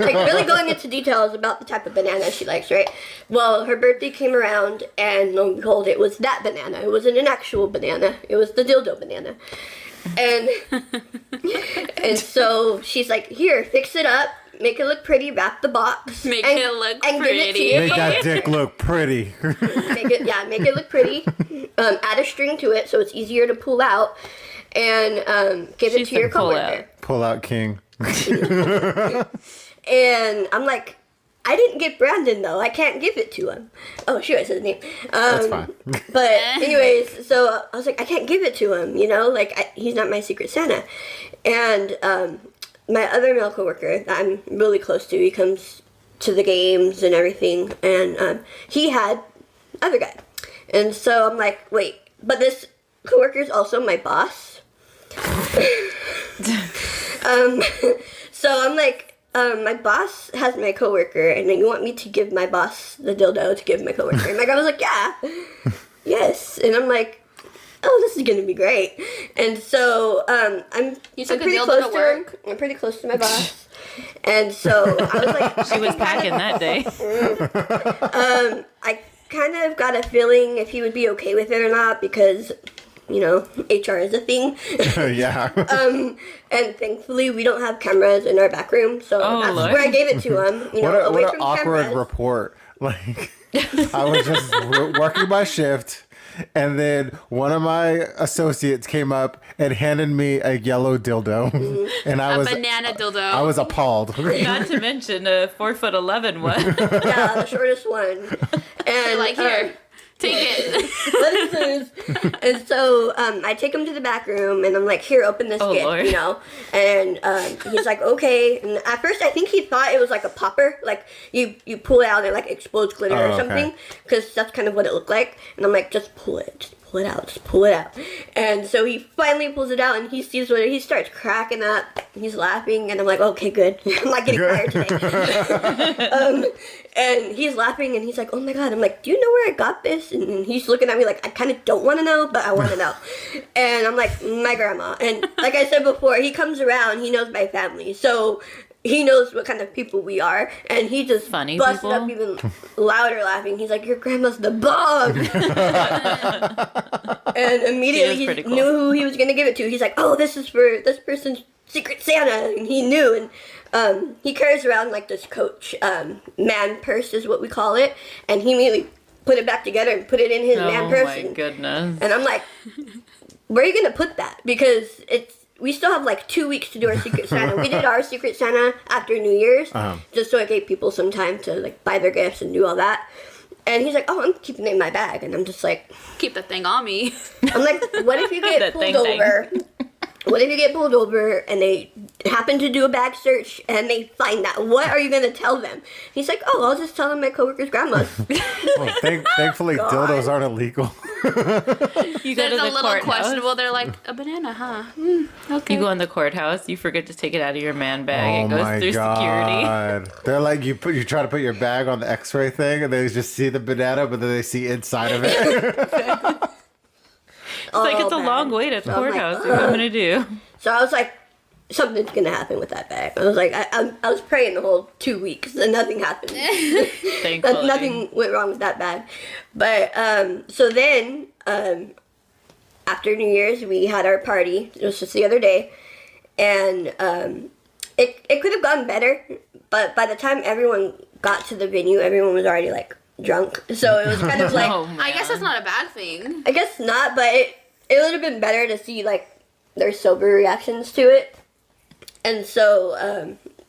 Speaker 3: like really going into details about the type of banana she likes, right? Well, her birthday came around, and lo and behold, it was that banana. It wasn't an actual banana. It was the dildo banana. And and so she's like, here, fix it up, make it look pretty, wrap the box,
Speaker 4: Make
Speaker 3: and,
Speaker 4: it look
Speaker 3: and give it to
Speaker 4: pretty.
Speaker 3: your
Speaker 1: Make that dick look pretty.
Speaker 3: make it look pretty. Add a string to it so it's easier to pull out, and give it to your coworker.
Speaker 1: Pull out king.
Speaker 3: And I'm like, I didn't get Brandon though. I can't give it to him. Oh, sure, I said his name.
Speaker 1: That's fine.
Speaker 3: But anyways, so I was like, I can't give it to him. You know, like he's not my Secret Santa. And my other male coworker that I'm really close to, he comes to the games and everything, and he had other guy. And so I'm like, wait, but this coworker is also my boss. So I'm like, my boss has my coworker, and then you want me to give my boss the dildo to give my coworker? And my guy was like, yeah, yes. And I'm like, oh, this is gonna be great. And so I'm
Speaker 4: took a
Speaker 3: pretty
Speaker 4: dildo
Speaker 3: close
Speaker 4: to
Speaker 3: to
Speaker 4: work?
Speaker 3: him. I'm pretty close to my boss. And so I was like,
Speaker 2: She was packing that day.
Speaker 3: I kind of got a feeling if he would be okay with it or not, because, you know, HR is a thing.
Speaker 1: Yeah.
Speaker 3: And thankfully we don't have cameras in our back room, so that's
Speaker 2: Lord.
Speaker 3: where I gave it to him. You know, away
Speaker 1: What
Speaker 3: from
Speaker 1: an awkward
Speaker 3: cameras.
Speaker 1: report. Like, I was just working my shift, and then one of my associates came up and handed me a yellow dildo, and I was
Speaker 4: Banana dildo.
Speaker 1: I was appalled.
Speaker 2: Not to mention a 4'11" one.
Speaker 3: Yeah, the shortest one. And
Speaker 4: Like, here, take it.
Speaker 3: what is this? And so I take him to the back room, and I'm like, here, open this gift,
Speaker 2: Lord.
Speaker 3: you know. And he's like, okay. And at first, I think he thought it was like a popper, like you pull it out and it like explodes glitter or
Speaker 1: Oh,
Speaker 3: something,
Speaker 1: okay.
Speaker 3: because that's kind of what it looked like. And I'm like, just pull it. Just pull it out. Just pull it out. And so he finally pulls it out, and he sees what he starts cracking up. He's laughing, and I'm like, okay, good. I'm not getting fired today. And he's laughing, and he's like, oh my god. I'm like, do you know where I got this? And he's looking at me like, I kind of don't want to know, but I want to know. And I'm like, my grandma. And like I said before, he comes around, he knows my family, so he knows what kind of people we are, and he just
Speaker 2: Funny
Speaker 3: busted
Speaker 2: people?
Speaker 3: up even louder laughing. He's like, your grandma's the bomb. And immediately
Speaker 2: He is
Speaker 3: he
Speaker 2: pretty cool.
Speaker 3: knew who he was going to give it to. He's like, oh, this is for this person's Secret Santa, and he knew. And he carries around like this Coach man purse is what we call it, and he immediately put it back together and put it in his man
Speaker 2: Oh
Speaker 3: purse.
Speaker 2: my goodness.
Speaker 3: And I'm like, where are you gonna put that? Because we still have like 2 weeks to do our Secret Santa. We did our Secret Santa after New Year's, just so it gave people some time to like buy their gifts and do all that. And he's like, oh, I'm keeping it in my bag. And I'm just like,
Speaker 4: Keep the thing on me.
Speaker 3: I'm like, what if you get
Speaker 2: That
Speaker 3: pulled
Speaker 2: thing.
Speaker 3: over? What if you get pulled over and they happen to do a bag search and they find that? What are you going to tell them? He's like, oh, I'll just tell them my coworker's grandma's.
Speaker 1: Well, thankfully,
Speaker 3: God.
Speaker 1: dildos aren't illegal.
Speaker 2: You go
Speaker 4: There's
Speaker 2: to
Speaker 4: a
Speaker 2: the
Speaker 4: little
Speaker 2: courthouse.
Speaker 4: questionable. They're like, a banana, huh? Okay.
Speaker 2: You go in the courthouse. You forget to take it out of your man bag.
Speaker 1: Oh
Speaker 2: It goes
Speaker 1: my
Speaker 2: through security.
Speaker 1: god! They're like you try to put your bag on the X-ray thing, and they just see the banana, but then they see inside of it.
Speaker 2: It's like it's a
Speaker 3: bad.
Speaker 2: long way to the
Speaker 3: I'm like,
Speaker 2: courthouse. What am I gonna do?
Speaker 3: So I was like, something's going to happen with that bag. I was like, I was praying the whole 2 weeks and nothing happened.
Speaker 2: Thankfully.
Speaker 3: Nothing went wrong with that bag. But so then after New Year's, we had our party. It was just the other day, and it could have gone better. But by the time everyone got to the venue, everyone was already like drunk. So it was kind of like,
Speaker 2: Oh, man.
Speaker 4: I guess that's not a bad thing.
Speaker 3: I guess not, but it would have been better to see like their sober reactions to it. And so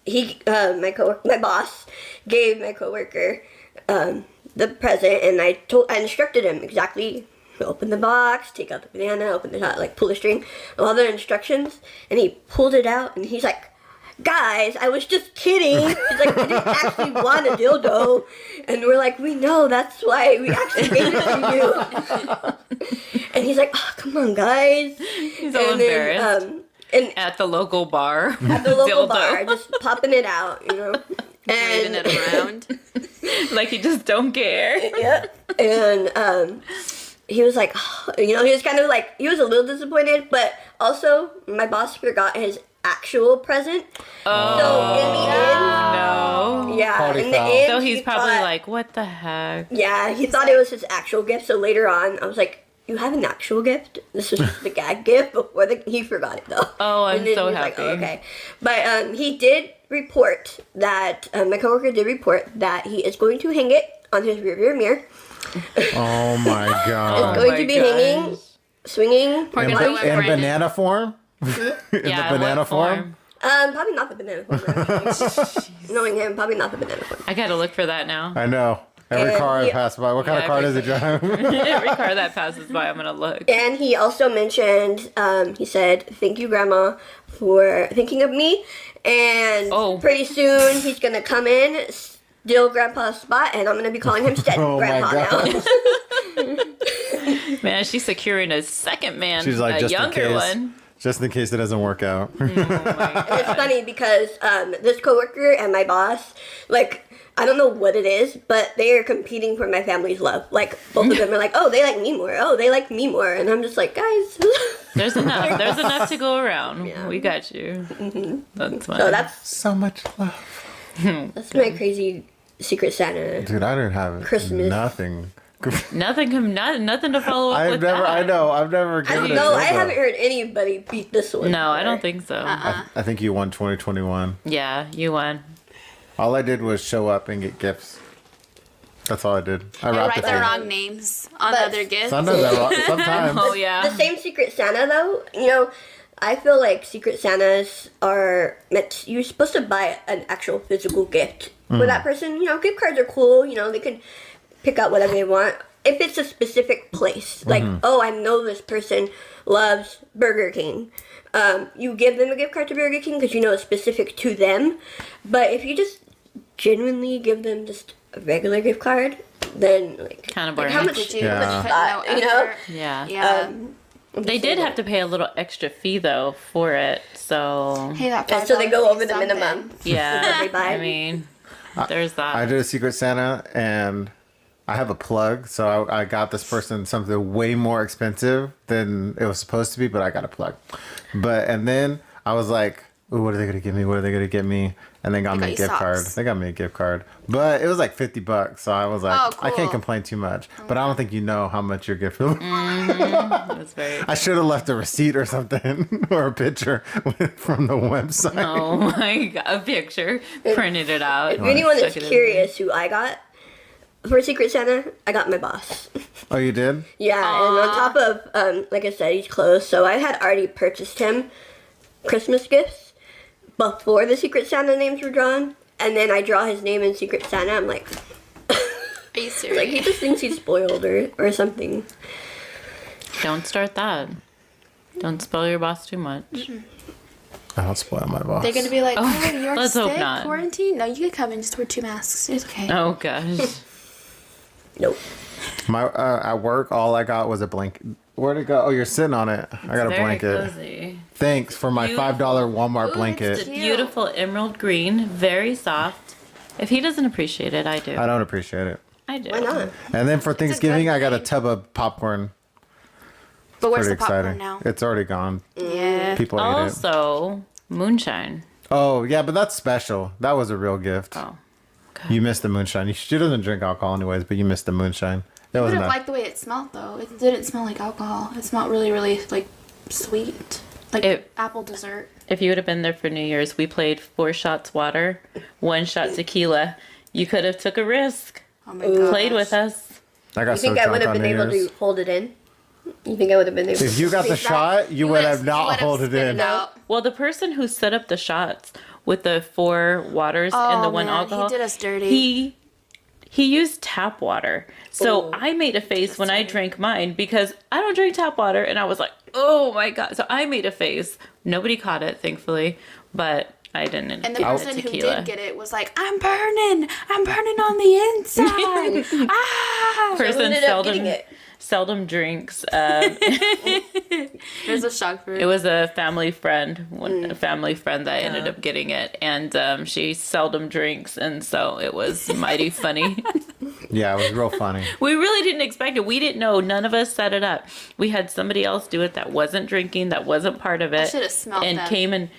Speaker 3: my boss gave my coworker the present, and I instructed him exactly. Open the box, take out the banana, open the top, like pull the string, all the instructions. And he pulled it out, and he's like, guys, I was just kidding. He's like, I didn't actually want a dildo. And we're like, we know, that's why we actually gave it to you. And he's like, oh, come on, guys.
Speaker 2: He's all embarrassed.
Speaker 3: And
Speaker 2: At the local bar.
Speaker 3: at the local
Speaker 2: Dildo.
Speaker 3: bar, just popping it out, you know.
Speaker 4: Waving
Speaker 3: And
Speaker 4: it around.
Speaker 2: Like you just don't care.
Speaker 3: yeah, and he was like, he was kind of like, he was a little disappointed, but also my boss forgot his actual present.
Speaker 2: Oh.
Speaker 3: So in the end,
Speaker 2: No.
Speaker 3: yeah,
Speaker 1: Party
Speaker 3: in the
Speaker 1: foul.
Speaker 3: end,
Speaker 2: So he's
Speaker 3: he
Speaker 2: probably
Speaker 3: thought-
Speaker 2: like, what the heck?
Speaker 3: yeah, he thought it was his actual gift. So later on, I was like, you have an actual gift? This was the gag gift before he forgot it though.
Speaker 2: Oh, I'm
Speaker 3: And then
Speaker 2: so
Speaker 3: he was like,
Speaker 2: happy.
Speaker 3: oh, okay. But he did report that, my coworker did report that he is going to hang it on his rearview mirror.
Speaker 1: Oh my
Speaker 3: It's
Speaker 1: god.
Speaker 3: going
Speaker 2: my
Speaker 3: to be
Speaker 2: gosh.
Speaker 3: hanging, swinging.
Speaker 4: We're
Speaker 1: In,
Speaker 4: gonna
Speaker 1: ba-
Speaker 4: let
Speaker 1: in
Speaker 4: Brandon-
Speaker 1: banana form? In
Speaker 2: Yeah,
Speaker 1: the banana
Speaker 2: what
Speaker 1: form?
Speaker 3: Probably not the banana form. Actually. Knowing him, probably not the banana form.
Speaker 2: I gotta look for that now.
Speaker 1: I know. Every
Speaker 3: And
Speaker 1: car I
Speaker 3: he-
Speaker 1: pass by. What kind of
Speaker 2: Yeah,
Speaker 1: car does it drive?
Speaker 2: Every car that passes by, I'm gonna look.
Speaker 3: And he also mentioned, he said, thank you, Grandma, for thinking of me. And
Speaker 2: Oh.
Speaker 3: pretty soon he's going to come in, steal Grandpa's spot, and I'm going to be calling him Stead
Speaker 1: Oh my
Speaker 3: Grandpa
Speaker 1: God.
Speaker 3: now.
Speaker 2: Man, she's securing a second man,
Speaker 1: She's like,
Speaker 2: a
Speaker 1: just in
Speaker 2: younger
Speaker 1: case.
Speaker 2: one.
Speaker 1: Just in case it doesn't work out.
Speaker 2: Oh my
Speaker 3: And it's
Speaker 2: God.
Speaker 3: funny because this coworker and my boss, like, I don't know what it is, but they are competing for my family's love. Like, both of them are like, oh, they like me more. Oh, they like me more. And I'm just like, guys.
Speaker 2: There's enough. There's enough to go around.
Speaker 3: Yeah.
Speaker 2: We got you. That's fine.
Speaker 3: So that's
Speaker 1: So much love.
Speaker 3: my crazy Secret Santa.
Speaker 1: Dude, I didn't have
Speaker 3: Christmas.
Speaker 1: nothing.
Speaker 2: nothing to follow up
Speaker 1: I've
Speaker 2: with
Speaker 1: never,
Speaker 2: that.
Speaker 1: I know, I've never given it
Speaker 3: No,
Speaker 1: a
Speaker 3: I
Speaker 1: dildo.
Speaker 3: haven't heard anybody beat this one.
Speaker 2: No, I don't
Speaker 3: before.
Speaker 2: think so.
Speaker 1: I think you won 2021.
Speaker 2: Yeah, you won.
Speaker 1: All I did was show up and get gifts. That's all I did. I
Speaker 4: And
Speaker 1: wrapped
Speaker 4: write
Speaker 1: it
Speaker 4: the
Speaker 1: for you.
Speaker 4: wrong names on
Speaker 3: But
Speaker 4: other gifts.
Speaker 1: Sometimes sometimes.
Speaker 2: Oh yeah.
Speaker 3: The same Secret Santa, though, I feel like Secret Santas are meant. You're supposed to buy an actual physical gift for that person. Gift cards are cool. They can pick out whatever they want. If it's a specific place, like, oh, I know this person loves Burger King. You give them a gift card to Burger King because it's specific to them. But if you just genuinely give them just a regular gift card, then like
Speaker 2: Kinda
Speaker 3: like,
Speaker 2: boring.
Speaker 3: how much
Speaker 4: Did you
Speaker 1: Yeah.
Speaker 4: put
Speaker 3: thought,
Speaker 4: no
Speaker 3: you know?
Speaker 4: effort?
Speaker 2: Yeah.
Speaker 4: Yeah.
Speaker 2: They did have to pay a little extra fee though for it. So
Speaker 4: Hey, that
Speaker 3: And so they go
Speaker 4: $5
Speaker 3: over the
Speaker 4: something.
Speaker 3: minimum.
Speaker 2: yeah.
Speaker 3: They buy.
Speaker 2: I mean, there's that.
Speaker 1: I did a Secret Santa and I have a plug, so I got this person something way more expensive than it was supposed to be, but I got a plug. And then I was like, ooh, what are they gonna give me? What are they gonna get me? And they got me a
Speaker 4: got you
Speaker 1: gift card.
Speaker 4: socks.
Speaker 1: They got me a gift card, but it was like $50. So I was like,
Speaker 4: Oh,
Speaker 1: I can't
Speaker 4: cool.
Speaker 1: complain too much. But I don't think you know how much your gift was.
Speaker 2: That's very.
Speaker 1: I should have left a receipt or something or a picture from the website.
Speaker 2: Oh my god! A picture, printed it out.
Speaker 3: If anyone is
Speaker 2: stuck it in
Speaker 3: curious who I got for Secret Santa, I got my boss.
Speaker 1: Oh, you did?
Speaker 3: Yeah, and on top of, like I said, he's close. So I had already purchased him Christmas gifts before the Secret Santa names were drawn. And then I draw his name in Secret Santa. I'm like,
Speaker 4: Are you serious?
Speaker 3: like he just thinks he's spoiled or something.
Speaker 2: Don't start that. Don't spoil your boss too much.
Speaker 1: I don't spoil my boss.
Speaker 4: They're gonna be like, oh, you're
Speaker 2: let's
Speaker 4: sick,
Speaker 2: hope not.
Speaker 4: quarantine? No, you can come and just wear 2 masks. It's okay.
Speaker 2: Oh gosh.
Speaker 3: Nope.
Speaker 1: My at work, all I got was a blanket. Where'd it go? Oh, you're sitting on it. I got a
Speaker 2: Very
Speaker 1: blanket.
Speaker 2: cozy.
Speaker 1: Thanks for my
Speaker 2: Beautiful.
Speaker 1: $5 Walmart
Speaker 4: Ooh,
Speaker 1: blanket.
Speaker 4: it's
Speaker 2: It's a beautiful emerald green, very soft. If he doesn't appreciate it, I do.
Speaker 1: I don't appreciate it.
Speaker 2: I do.
Speaker 3: Why not?
Speaker 1: And then for Thanksgiving, I got a
Speaker 4: thing.
Speaker 1: tub of popcorn.
Speaker 4: But where's
Speaker 1: Pretty
Speaker 4: the popcorn
Speaker 1: exciting.
Speaker 4: now?
Speaker 1: It's already gone.
Speaker 4: Yeah.
Speaker 1: People ate it.
Speaker 2: Also, moonshine.
Speaker 1: Oh, yeah, but that's special. That was a real gift.
Speaker 2: Oh.
Speaker 1: You missed the moonshine. She doesn't drink alcohol anyways, but you missed the moonshine. That
Speaker 4: I would
Speaker 1: wasn't
Speaker 4: have
Speaker 1: that.
Speaker 4: liked the way it smelled though. It didn't smell like alcohol. It smelled really, really like sweet, like
Speaker 2: It-
Speaker 4: apple dessert.
Speaker 2: If you would have been there for New Year's, we played 4 shots water, 1 shot tequila. You could have took a risk.
Speaker 4: Oh my god.
Speaker 2: Played with us.
Speaker 1: I got
Speaker 3: You
Speaker 1: so
Speaker 3: think I would
Speaker 1: drunk
Speaker 3: have
Speaker 1: on
Speaker 3: been
Speaker 1: New
Speaker 3: able
Speaker 1: Year's.
Speaker 3: to hold it in? You think I would have been able to?
Speaker 1: If you got the shot, you would have not hold it in.
Speaker 2: Well, the person who set up the shots with the 4 waters and the 1
Speaker 4: man,
Speaker 2: alcohol,
Speaker 4: he did us dirty.
Speaker 2: He used tap water. So
Speaker 3: Oh,
Speaker 2: I made a face when I drank mine because I don't drink tap water. And I was like, oh my God. So I made a face. Nobody caught it, thankfully. But I didn't.
Speaker 4: And the
Speaker 2: do
Speaker 4: person who
Speaker 2: tequila.
Speaker 4: did get it was like, I'm burning on the inside. ah!
Speaker 3: So who
Speaker 2: Person
Speaker 3: ended up getting it?
Speaker 2: seldom drinks.
Speaker 4: It was a shock for
Speaker 2: It was a family friend, a family friend that ended up getting it, and she seldom drinks, and so it was mighty funny.
Speaker 1: Yeah, it was real funny.
Speaker 2: We really didn't expect it. We didn't know. None of us set it up. We had somebody else do it that wasn't drinking, that wasn't part of it.
Speaker 4: I should have smelled
Speaker 2: and
Speaker 4: them.
Speaker 2: came and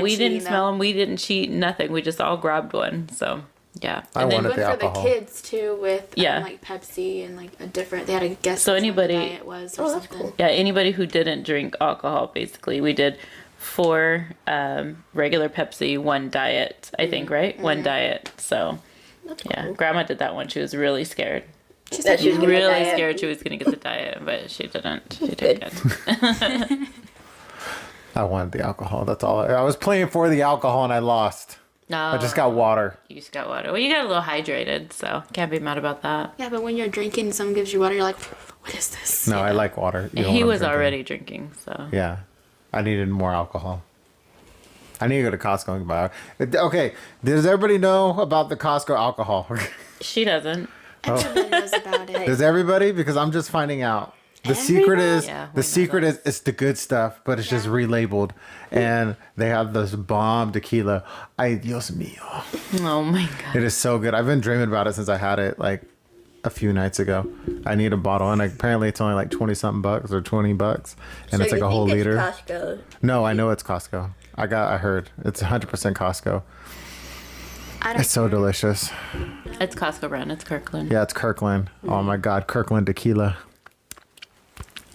Speaker 2: we didn't smell them. We didn't cheat. Nothing. We just all grabbed one. So yeah.
Speaker 1: I
Speaker 2: And then
Speaker 1: wanted
Speaker 4: Went
Speaker 1: the
Speaker 4: for
Speaker 1: alcohol.
Speaker 4: the kids too with
Speaker 2: Yeah.
Speaker 4: like Pepsi and like a different. They had a guess.
Speaker 2: So
Speaker 4: which one the
Speaker 2: anybody-
Speaker 4: diet was or
Speaker 3: Oh, that's
Speaker 4: something.
Speaker 3: cool.
Speaker 2: Yeah, anybody who didn't drink alcohol, basically, we did 4 regular Pepsi, 1 diet. I think, right? 1 diet. So
Speaker 3: That's
Speaker 2: yeah,
Speaker 3: cool.
Speaker 2: Grandma did that one. She was really scared.
Speaker 3: That she was gonna
Speaker 2: Really
Speaker 3: die.
Speaker 2: scared she was gonna get the diet, but she didn't. She did good.
Speaker 1: I wanted the alcohol. That's all. I was playing for the alcohol and I lost.
Speaker 2: No,
Speaker 1: I just got water.
Speaker 2: You just got water. Well, you got a little hydrated, so can't be mad about that.
Speaker 4: Yeah, but when you're drinking, someone gives you water, you're like, what is this?
Speaker 1: No, I like water. You know
Speaker 2: He
Speaker 1: what I'm
Speaker 2: was
Speaker 1: drinking.
Speaker 2: already drinking, so
Speaker 1: Yeah. I needed more alcohol. I need to go to Costco and buy. Okay. Does everybody know about the Costco alcohol?
Speaker 2: she doesn't.
Speaker 4: Everyone knows about it.
Speaker 1: Does everybody? Because I'm just finding out. The secret is
Speaker 2: Yeah, we
Speaker 1: the
Speaker 2: know
Speaker 1: secret
Speaker 2: this.
Speaker 1: is it's the good stuff, but it's just relabeled, and they have this bomb tequila. Ay Dios mío,
Speaker 2: Oh my god.
Speaker 1: it is so good. I've been dreaming about it since I had it like a few nights ago. I need a bottle, and apparently it's only like 20 something bucks or $20, and it's like a whole liter.
Speaker 3: Costco.
Speaker 1: No, I know it's Costco. I heard it's 100% Costco.
Speaker 4: I don't
Speaker 1: It's so delicious.
Speaker 2: It's Costco brand. It's Kirkland.
Speaker 1: Yeah, it's Kirkland. Oh my God, Kirkland tequila.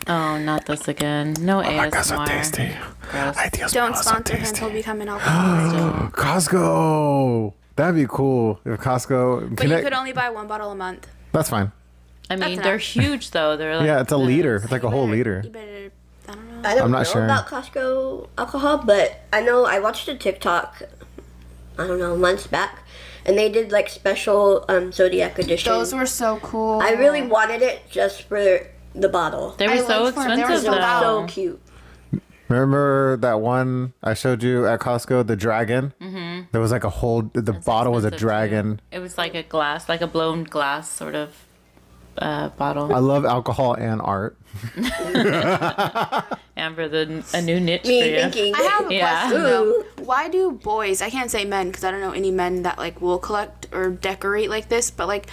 Speaker 2: Oh, not this again. No
Speaker 1: Oh
Speaker 2: ASMR.
Speaker 1: my God, so tasty.
Speaker 2: Gross.
Speaker 1: Ay Dios
Speaker 4: Don't
Speaker 1: mío, so
Speaker 4: sponsor him.
Speaker 1: tasty.
Speaker 4: He'll become an alcoholic.
Speaker 1: Costco. That'd be cool if Costco.
Speaker 4: But you could only buy 1 bottle a month.
Speaker 1: That's fine.
Speaker 2: I mean,
Speaker 4: That's
Speaker 2: they're
Speaker 4: enough.
Speaker 2: huge though. They're like
Speaker 1: Yeah, it's a liter. It's like a whole
Speaker 4: You
Speaker 1: liter.
Speaker 4: better, I don't know.
Speaker 3: I don't
Speaker 1: I'm
Speaker 3: know
Speaker 1: not sure.
Speaker 3: about Costco alcohol, but I know I watched a TikTok, I don't know, months back, and they did like special Zodiac edition.
Speaker 4: Those were so cool.
Speaker 3: I really wanted it just for the bottle.
Speaker 2: They were
Speaker 4: I
Speaker 2: so
Speaker 4: looked for 'em. They were
Speaker 2: expensive
Speaker 4: so
Speaker 2: though.
Speaker 3: So cute.
Speaker 1: Remember that one I showed you at Costco, the dragon? Mm-hmm. There was like a whole. The bottle was a
Speaker 2: Expensive,
Speaker 1: dragon.
Speaker 2: too. It was like a glass, like a blown glass sort of bottle.
Speaker 1: I love alcohol and art.
Speaker 2: Amber, a new niche for
Speaker 3: Me
Speaker 2: you.
Speaker 3: thinking.
Speaker 4: I have a
Speaker 2: Yeah.
Speaker 4: question though.
Speaker 3: Ooh.
Speaker 4: Why do boys, I can't say men because I don't know any men that like will collect or decorate like this, but like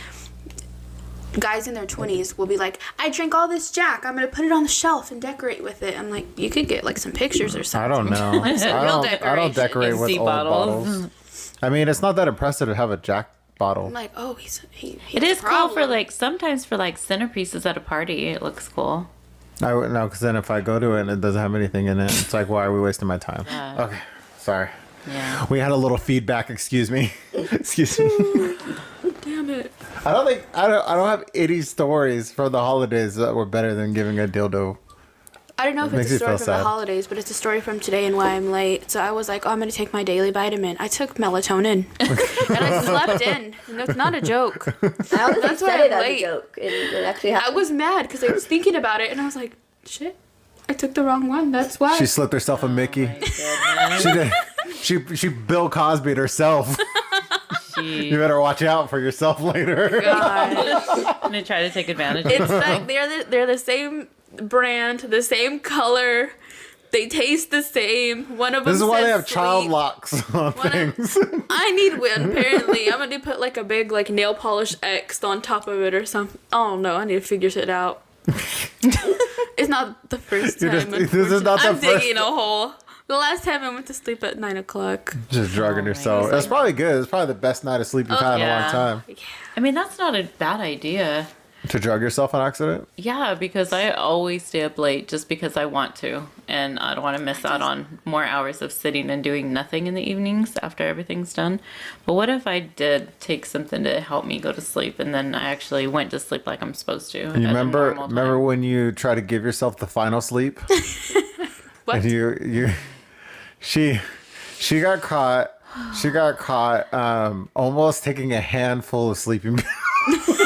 Speaker 4: guys in their 20s will be like, I drank all this Jack, I'm gonna put it on the shelf and decorate with it. I'm like, you could get like some pictures or
Speaker 1: I
Speaker 4: something.
Speaker 1: don't know. I
Speaker 4: Real
Speaker 1: don't decorate with
Speaker 2: See
Speaker 1: old bottles. I mean, it's not that impressive to have a Jack bottle.
Speaker 4: I'm like, oh, he
Speaker 2: It
Speaker 4: has
Speaker 2: is
Speaker 4: a
Speaker 2: cool for
Speaker 4: problem.
Speaker 2: like sometimes for like centerpieces at a party. It looks cool.
Speaker 1: I wouldn't know, because then if I go to it and it doesn't have anything in it, it's like, why are we wasting my time? Okay, sorry.
Speaker 2: Yeah.
Speaker 1: We had a little feedback. Excuse me. Excuse me.
Speaker 4: Damn it.
Speaker 1: I don't have any stories for the holidays that were better than giving a dildo.
Speaker 4: I don't know if
Speaker 1: Makes
Speaker 4: it's a
Speaker 1: me
Speaker 4: story
Speaker 1: feel
Speaker 4: from
Speaker 1: sad.
Speaker 4: the holidays, but it's a story from today and why I'm late. So I was like, oh, I'm going to take my daily vitamin. I took melatonin. And I slept in. And that's not a joke.
Speaker 3: I honestly
Speaker 4: That's why
Speaker 3: said it
Speaker 4: I'm
Speaker 3: as
Speaker 4: late.
Speaker 3: a joke, and it actually
Speaker 4: I
Speaker 3: happened.
Speaker 4: was mad because I was thinking about it and I was like, shit, I took the wrong one. That's why.
Speaker 1: She slipped herself a Mickey. She did. She Bill Cosby'd herself. You better watch out for yourself later.
Speaker 4: God.
Speaker 2: I'm gonna try to take advantage of
Speaker 4: It's
Speaker 2: it.
Speaker 4: like they're the same brand, the same color. They taste the same. One of them
Speaker 1: This is why they
Speaker 4: says
Speaker 1: have child
Speaker 4: sweet.
Speaker 1: locks on
Speaker 4: One of-
Speaker 1: things.
Speaker 4: I need one apparently. I'm gonna put like a big like nail polish X on top of it or something. Oh no, I need to figure shit out. It's not the first
Speaker 1: You're
Speaker 4: time.
Speaker 1: just- this is not the
Speaker 4: I'm
Speaker 1: first-
Speaker 4: digging a hole. The last time I went to sleep at 9 o'clock.
Speaker 1: Just drugging yourself. That's probably good. It's probably the best night of sleep you've had in a long
Speaker 2: yeah.
Speaker 1: time.
Speaker 2: I mean, that's not a bad idea.
Speaker 1: To drug yourself on accident?
Speaker 2: Yeah, because I always stay up late just because I want to, and I don't want to miss out on more hours of sitting and doing nothing in the evenings after everything's done. But what if I did take something to help me go to sleep, and then I actually went to sleep like I'm supposed to?
Speaker 1: You remember when you try to give yourself the final sleep?
Speaker 4: What?
Speaker 1: And she got caught. She got caught almost taking a handful of sleeping pills.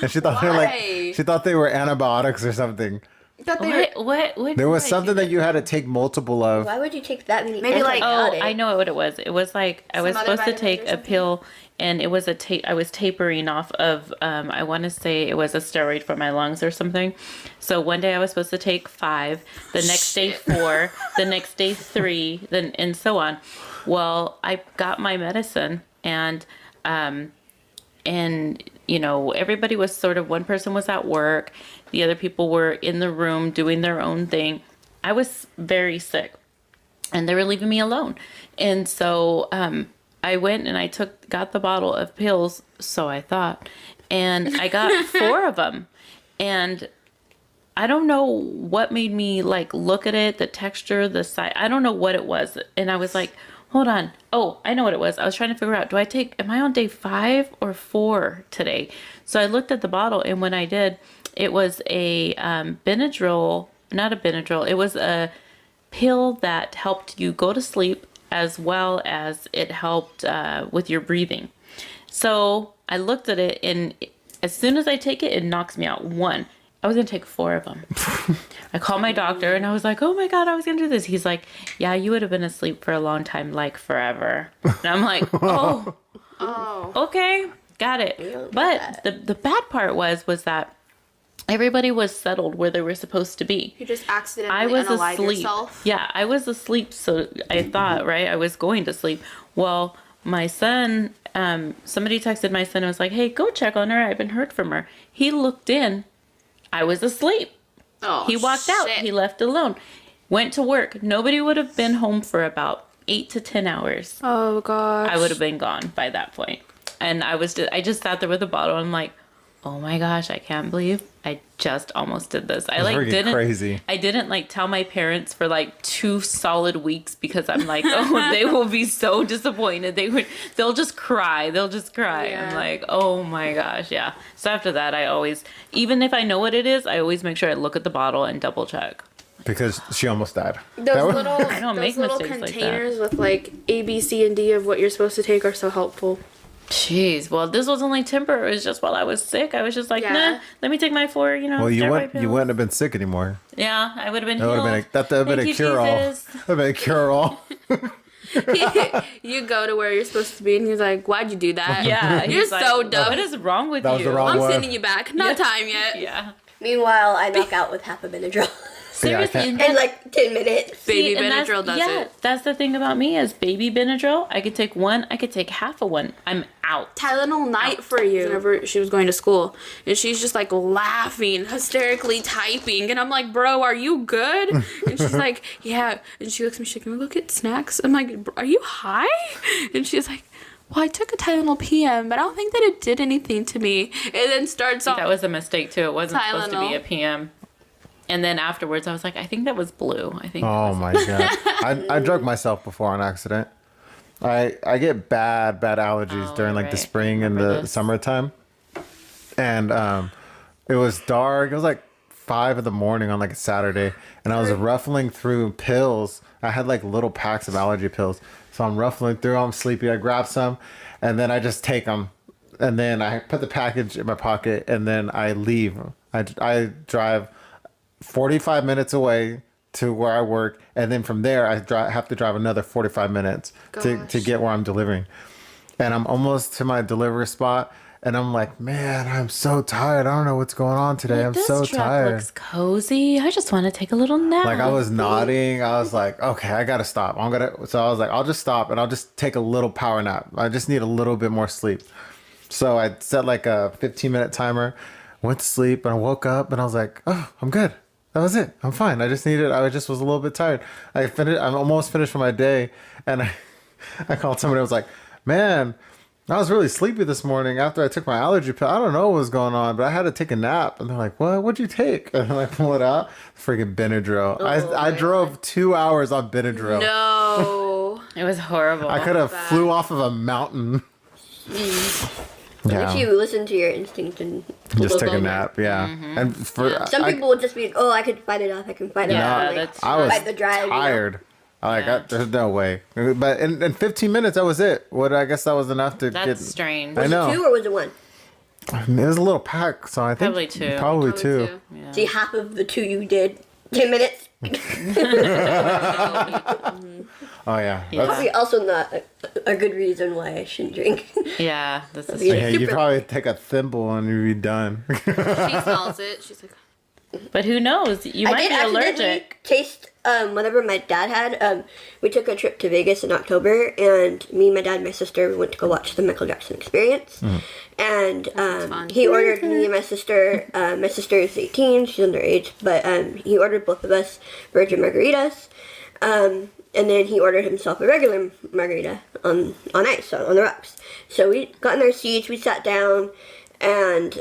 Speaker 1: And she thought
Speaker 4: Why?
Speaker 1: she thought they were antibiotics or something.
Speaker 4: Thought they were-
Speaker 2: What?
Speaker 1: There was
Speaker 2: did I
Speaker 1: something
Speaker 2: do?
Speaker 1: that you had to take multiple of.
Speaker 3: Why would you take that many?
Speaker 4: Maybe, like-
Speaker 2: Oh,
Speaker 3: antibiotics?
Speaker 2: I know what it was. It was like I was
Speaker 4: Some other
Speaker 2: supposed to
Speaker 4: vitamins
Speaker 2: take
Speaker 4: or
Speaker 2: a
Speaker 4: something?
Speaker 2: pill, and it was I was tapering off of. I want to say it was a steroid for my lungs or something. So one day I was supposed to take 5, the next day 4, the next day 3, then and so on. Well, I got my medicine and everybody was one person was at work. The other people were in the room doing their own thing. I was very sick and they were leaving me alone. And so, I went and I got the bottle of pills. So I thought, and I got 4 of them. And I don't know what made me look at it, the texture, the size. I don't know what it was. And I was like, hold on. Oh, I know what it was. I was trying to figure out, am I on day 5 or 4 today? So I looked at the bottle, and when I did, it was a Benadryl, not a Benadryl. It was a pill that helped you go to sleep as well as it helped with your breathing. So I looked at it, and as soon as I take it, it knocks me out. 1. I was going to take 4 of them. I called my doctor and I was like, oh my God, I was going to do this. He's like, yeah, you would have been asleep for a long time, like forever. And I'm like, oh, okay, got it. But the bad part was that everybody was settled where they were supposed to be.
Speaker 4: You just accidentally unalive yourself.
Speaker 2: Yeah, I was asleep. So I thought, right, I was going to sleep. Well, my son, somebody texted my son and was like, hey, go check on her. I haven't heard from her. He looked in. I was asleep.
Speaker 4: Oh,
Speaker 2: he walked out. He left alone. Went to work. Nobody would have been home for about 8 to 10 hours.
Speaker 4: Oh gosh.
Speaker 2: I would have been gone by that point. And I just sat there with a bottle. And I'm like, oh my gosh, I can't believe I just almost did this.
Speaker 1: Crazy.
Speaker 2: I didn't tell my parents for 2 solid weeks because I'm like, oh, they will be so disappointed. They'll just cry. Yeah. I'm like, oh my gosh, yeah. So after that, I always, even if I know what it is, I always make sure I look at the bottle and double check.
Speaker 1: Because she almost died.
Speaker 4: Those little
Speaker 2: containers
Speaker 4: with A, B, C, and D of what you're supposed to take are so helpful.
Speaker 2: Jeez, well, this was only temporary. It was just while I was sick. I was just like, nah, let me take my 4,
Speaker 1: Well, you wouldn't have been sick anymore.
Speaker 2: Yeah, I would have been
Speaker 1: That would have been a cure-all. That would have been a cure-all.
Speaker 4: You go to where you're supposed to be, and he's like, why'd you do that?
Speaker 2: Yeah.
Speaker 4: You're so dumb.
Speaker 2: What is wrong with
Speaker 1: That was
Speaker 2: you?
Speaker 1: the wrong
Speaker 4: I'm
Speaker 1: one.
Speaker 4: sending you back. Not time yet.
Speaker 2: Yeah.
Speaker 3: Meanwhile, I knock out with half a Benadryl.
Speaker 2: Seriously.
Speaker 1: Yeah,
Speaker 3: in 10 minutes.
Speaker 4: Baby Benadryl does it.
Speaker 2: That's the thing about me is baby Benadryl. I could take 1. I could take half of 1. I'm out.
Speaker 4: Tylenol night for you. Whenever she was going to school, and she's just laughing, hysterically typing, and I'm like, bro, are you good? And she's like, yeah. And she looks at me, she's like, can we go get snacks? I'm like, are you high? And she's like, well, I took a Tylenol PM, but I don't think that it did anything to me. And then starts off.
Speaker 2: That was a mistake too. It wasn't supposed to be
Speaker 4: Tylenol.
Speaker 2: a PM. And then afterwards, I was like, I think that was blue. I think.
Speaker 1: Oh my God. I drugged myself before on accident. I get bad allergies during the spring and the summertime. And it was dark. It was 5 a.m. on a Saturday. And I was ruffling through pills. I had little packs of allergy pills. So I'm ruffling through. I'm sleepy. I grab some. And then I just take them. And then I put the package in my pocket. And then I leave. I drive 45 minutes away to where I work, and then from there I have to drive another 45 minutes to get where I'm delivering. And I'm almost to my delivery spot, and I'm like, man, I'm so tired. I don't know what's going on today. I'm so tired.
Speaker 2: Looks cozy. I just want to take a little nap.
Speaker 1: I was nodding. I was like, okay, I gotta stop. So I was like, I'll just stop and I'll just take a little power nap. I just need a little bit more sleep. So I set a 15-minute timer, went to sleep, and I woke up and I was like, oh, I'm good. That was it. I'm fine. I just was a little bit tired. I'm almost finished for my day. And I called somebody. I was like, man, I was really sleepy this morning after I took my allergy pill. I don't know what was going on, but I had to take a nap. And they're like, what? What'd you take? And I pull it out. Freaking Benadryl. I drove 2 hours on Benadryl.
Speaker 4: No.
Speaker 2: It was horrible.
Speaker 1: I could have flew off of a mountain.
Speaker 3: If you listen to your instinct and
Speaker 1: just take a nap, yeah.
Speaker 2: Mm-hmm.
Speaker 1: And
Speaker 3: some people would just be, oh, I could fight it off. I can fight it off.
Speaker 1: I was
Speaker 3: fight the drive,
Speaker 1: tired. There's no way. But in 15 minutes, that was it. I guess that was enough to get.
Speaker 2: That's strange.
Speaker 1: I know.
Speaker 3: Was it 2 or was it 1?
Speaker 1: It was a little pack, so I think
Speaker 2: Probably 2.
Speaker 1: Probably 2.
Speaker 2: Yeah.
Speaker 3: See, half of the 2 you did 10 minutes.
Speaker 1: Oh yeah.
Speaker 3: Probably also not a good reason why I shouldn't drink.
Speaker 2: Yeah, this is
Speaker 3: Yeah.
Speaker 1: You probably take a thimble and you'd be done.
Speaker 4: She smells it. She's like,
Speaker 2: But who knows? You might be
Speaker 3: I did
Speaker 2: allergic.
Speaker 3: accidentally taste whenever my dad had, we took a trip to Vegas in October, and me, my dad, and my sister went to go watch the Michael Jackson Experience. And he ordered me and my sister. My sister is 18; she's underage, but he ordered both of us virgin margaritas. And then he ordered himself a regular margarita on ice, on the rocks. So we got in our seats, we sat down, and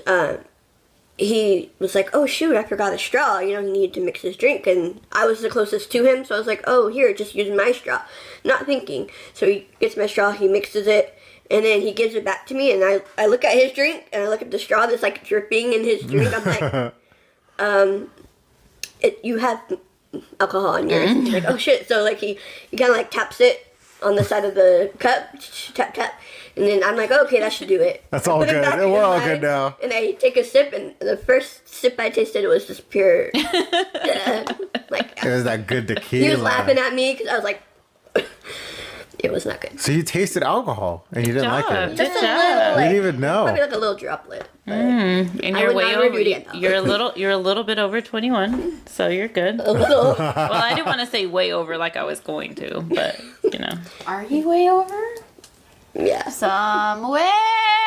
Speaker 3: he was like, oh shoot, I forgot a straw. You know, he needed to mix his drink, and I was the closest to him, so I was like, oh, here, just use my straw. Not thinking. So he gets my straw, he mixes it, and then he gives it back to me, and I look at his drink, and I look at the straw that's like dripping in his drink. I'm like, you have alcohol in yours. He's like, oh shit. So like he kind of like taps it on the side of the cup, tap tap, and then I'm like, okay, that should do it.
Speaker 1: That's all good. We're all good now.
Speaker 3: And I take a sip, and the first sip I tasted was just pure. Like
Speaker 1: It was that good tequila.
Speaker 3: he was laughing at me because I was like, it was not good.
Speaker 1: So you tasted alcohol and you didn't like it.
Speaker 2: Good
Speaker 3: Just a
Speaker 2: job.
Speaker 3: little,
Speaker 1: You
Speaker 3: like,
Speaker 1: didn't even know.
Speaker 3: probably like a little droplet. But
Speaker 2: And
Speaker 3: I
Speaker 2: you're
Speaker 3: would
Speaker 2: way
Speaker 3: not
Speaker 2: over.
Speaker 3: do it again, though.
Speaker 2: You're a little bit over 21, so you're good.
Speaker 3: a little.
Speaker 2: Well, I didn't want to say way over like I was going to, but you know.
Speaker 4: Are you way over?
Speaker 3: Yeah.
Speaker 4: Somewhere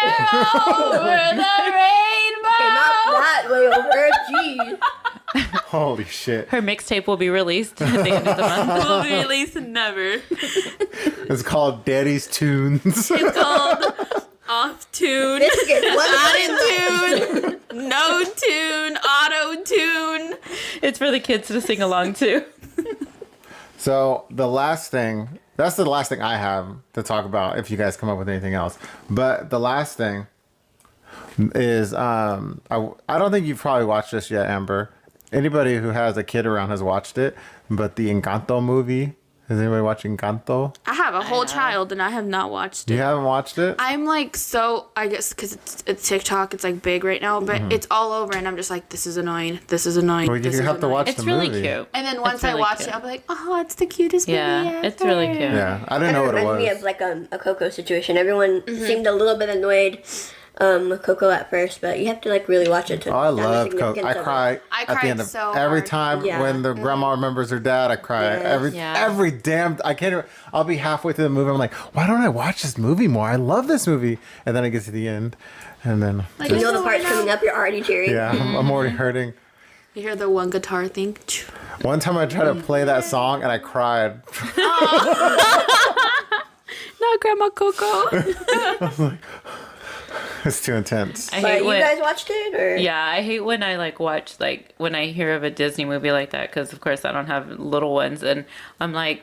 Speaker 4: over the rainbow.
Speaker 3: Okay, not that way over. Jeez.
Speaker 1: Holy shit.
Speaker 2: Her mixtape will be released at the end of the month.
Speaker 4: Will be released never.
Speaker 1: It's called Daddy's Tunes.
Speaker 4: It's called Off Tune,
Speaker 3: Biscuit.
Speaker 4: Out of Tune, No Tune, Auto Tune.
Speaker 2: It's for the kids to sing along to.
Speaker 1: So that's the last thing I have to talk about if you guys come up with anything else. But the last thing is, I don't think you've probably watched this yet, Amber. Anybody who has a kid around has watched it, but the Encanto movie, has anybody watched Encanto?
Speaker 4: I have a whole child and I have not watched it.
Speaker 1: You haven't watched it?
Speaker 4: I'm like, so I guess because it's TikTok, it's like big right now, but it's all over, and I'm just like, this is annoying. This is annoying.
Speaker 1: Well,
Speaker 4: this
Speaker 1: you
Speaker 4: is
Speaker 1: have to
Speaker 4: annoying.
Speaker 1: watch
Speaker 2: It's
Speaker 1: the
Speaker 2: really
Speaker 1: movie.
Speaker 2: cute.
Speaker 4: And then once
Speaker 2: It's
Speaker 4: I
Speaker 2: really
Speaker 4: watch
Speaker 2: cute.
Speaker 4: it, I'll be like, oh, it's the cutest
Speaker 2: Yeah,
Speaker 4: movie ever.
Speaker 2: it's really cute.
Speaker 1: Yeah, I didn't know what it
Speaker 3: reminded me
Speaker 1: was.
Speaker 3: of like a Coco situation. Everyone seemed a little bit annoyed with Coco at first, but you have to like really watch it to
Speaker 1: Oh, I
Speaker 3: understand the
Speaker 1: love Coco.
Speaker 3: significance
Speaker 1: I
Speaker 3: of it.
Speaker 1: cry
Speaker 4: I
Speaker 1: at the
Speaker 4: cried
Speaker 1: end of
Speaker 4: so
Speaker 1: every
Speaker 4: hard.
Speaker 1: time
Speaker 3: Yeah.
Speaker 1: when the grandma remembers her dad. I cry.
Speaker 3: Yes.
Speaker 1: Every damn. I can't. Even, I'll be halfway through the movie. I'm like, why don't I watch this movie more? I love this movie. And then I get to the end, and then
Speaker 4: Like,
Speaker 3: You know
Speaker 4: just-
Speaker 3: the parts coming up, you're already tearing.
Speaker 1: yeah, I'm already hurting.
Speaker 4: You hear the one guitar thing?
Speaker 1: One time I tried to play that song and I cried.
Speaker 4: Not Grandma Coco.
Speaker 1: It's too intense.
Speaker 2: I
Speaker 3: But
Speaker 2: hate
Speaker 3: you
Speaker 2: when,
Speaker 3: guys watched it, or
Speaker 2: yeah, I hate when I like watch like when I hear of a Disney movie like that because of course I don't have little ones and I'm like,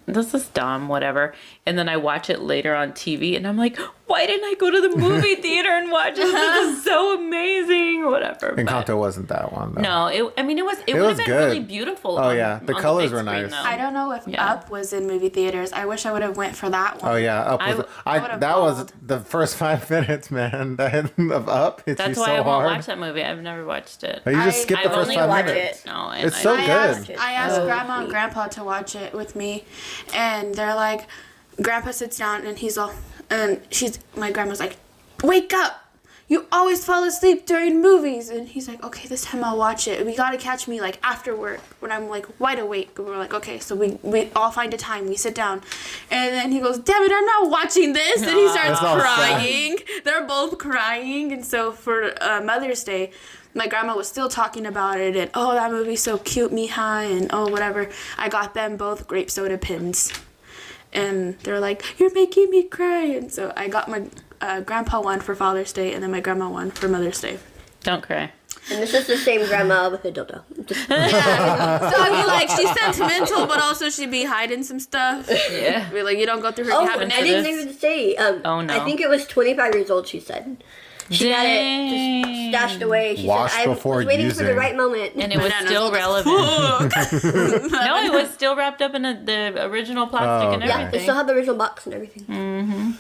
Speaker 2: this is dumb, whatever. And then I watch it later on TV and I'm like, why didn't I go to the movie theater and watch this? This is so amazing, whatever. But
Speaker 1: Encanto wasn't that one though.
Speaker 2: no, it would have been
Speaker 1: was good.
Speaker 2: really beautiful.
Speaker 1: Oh, yeah. The
Speaker 2: on
Speaker 1: colors
Speaker 2: big
Speaker 1: were
Speaker 2: screen,
Speaker 1: nice.
Speaker 2: though.
Speaker 4: I don't know if
Speaker 2: Yeah.
Speaker 4: Up was in movie theaters. I wish I would have went for that one.
Speaker 1: Oh yeah, Up was.
Speaker 4: would've
Speaker 1: That was
Speaker 4: bawled.
Speaker 1: the first 5 minutes, man. That of Up hits
Speaker 2: That's
Speaker 1: you
Speaker 2: why
Speaker 1: so
Speaker 2: I won't
Speaker 1: hard.
Speaker 2: watch that movie. I've never watched it.
Speaker 1: You just
Speaker 4: I-
Speaker 1: skip the
Speaker 2: I've
Speaker 1: first
Speaker 2: only
Speaker 1: 5
Speaker 3: watched
Speaker 1: minutes.
Speaker 3: it.
Speaker 2: No,
Speaker 1: It's so
Speaker 4: I
Speaker 1: good.
Speaker 4: asked
Speaker 3: Oh,
Speaker 4: Grandma and
Speaker 3: sweet.
Speaker 4: Grandpa to watch it with me, and they're like, Grandpa sits down and he's all, and my grandma's like, wake up! You always fall asleep during movies. And he's like, okay, this time I'll watch it. We gotta catch me like after work when I'm like wide awake. And we're like, okay, so we all find a time. We sit down, and then he goes, damn it, I'm not watching this. And he starts
Speaker 1: That's all
Speaker 4: crying. They're both crying. And so for Mother's Day, my grandma was still talking about it, and oh, that movie's so cute, Mihai, and oh, whatever. I got them both grape soda pins, and they're like, you're making me cry. And so I got my grandpa one for Father's Day, and then my grandma one for Mother's Day.
Speaker 2: Don't cry.
Speaker 3: and this is the same grandma with a dildo. Just,
Speaker 4: So I mean, like, she's sentimental, but also she'd be hiding some stuff.
Speaker 2: Yeah.
Speaker 4: Be like, you don't go through her
Speaker 3: oh,
Speaker 4: cabinet.
Speaker 3: I didn't
Speaker 2: this.
Speaker 3: even say.
Speaker 2: Oh, no.
Speaker 3: I think it was 25 years old. She said. She had it just stashed away. She
Speaker 1: Wash
Speaker 3: said, I
Speaker 1: before
Speaker 3: was waiting for the
Speaker 1: using.
Speaker 3: right moment.
Speaker 2: And it was
Speaker 4: Bananas
Speaker 2: still
Speaker 4: old as
Speaker 2: relevant. No, it was still wrapped up in the original plastic and
Speaker 1: okay.
Speaker 3: Yeah, they
Speaker 2: everything.
Speaker 3: still have the original box and everything. Mm-hmm.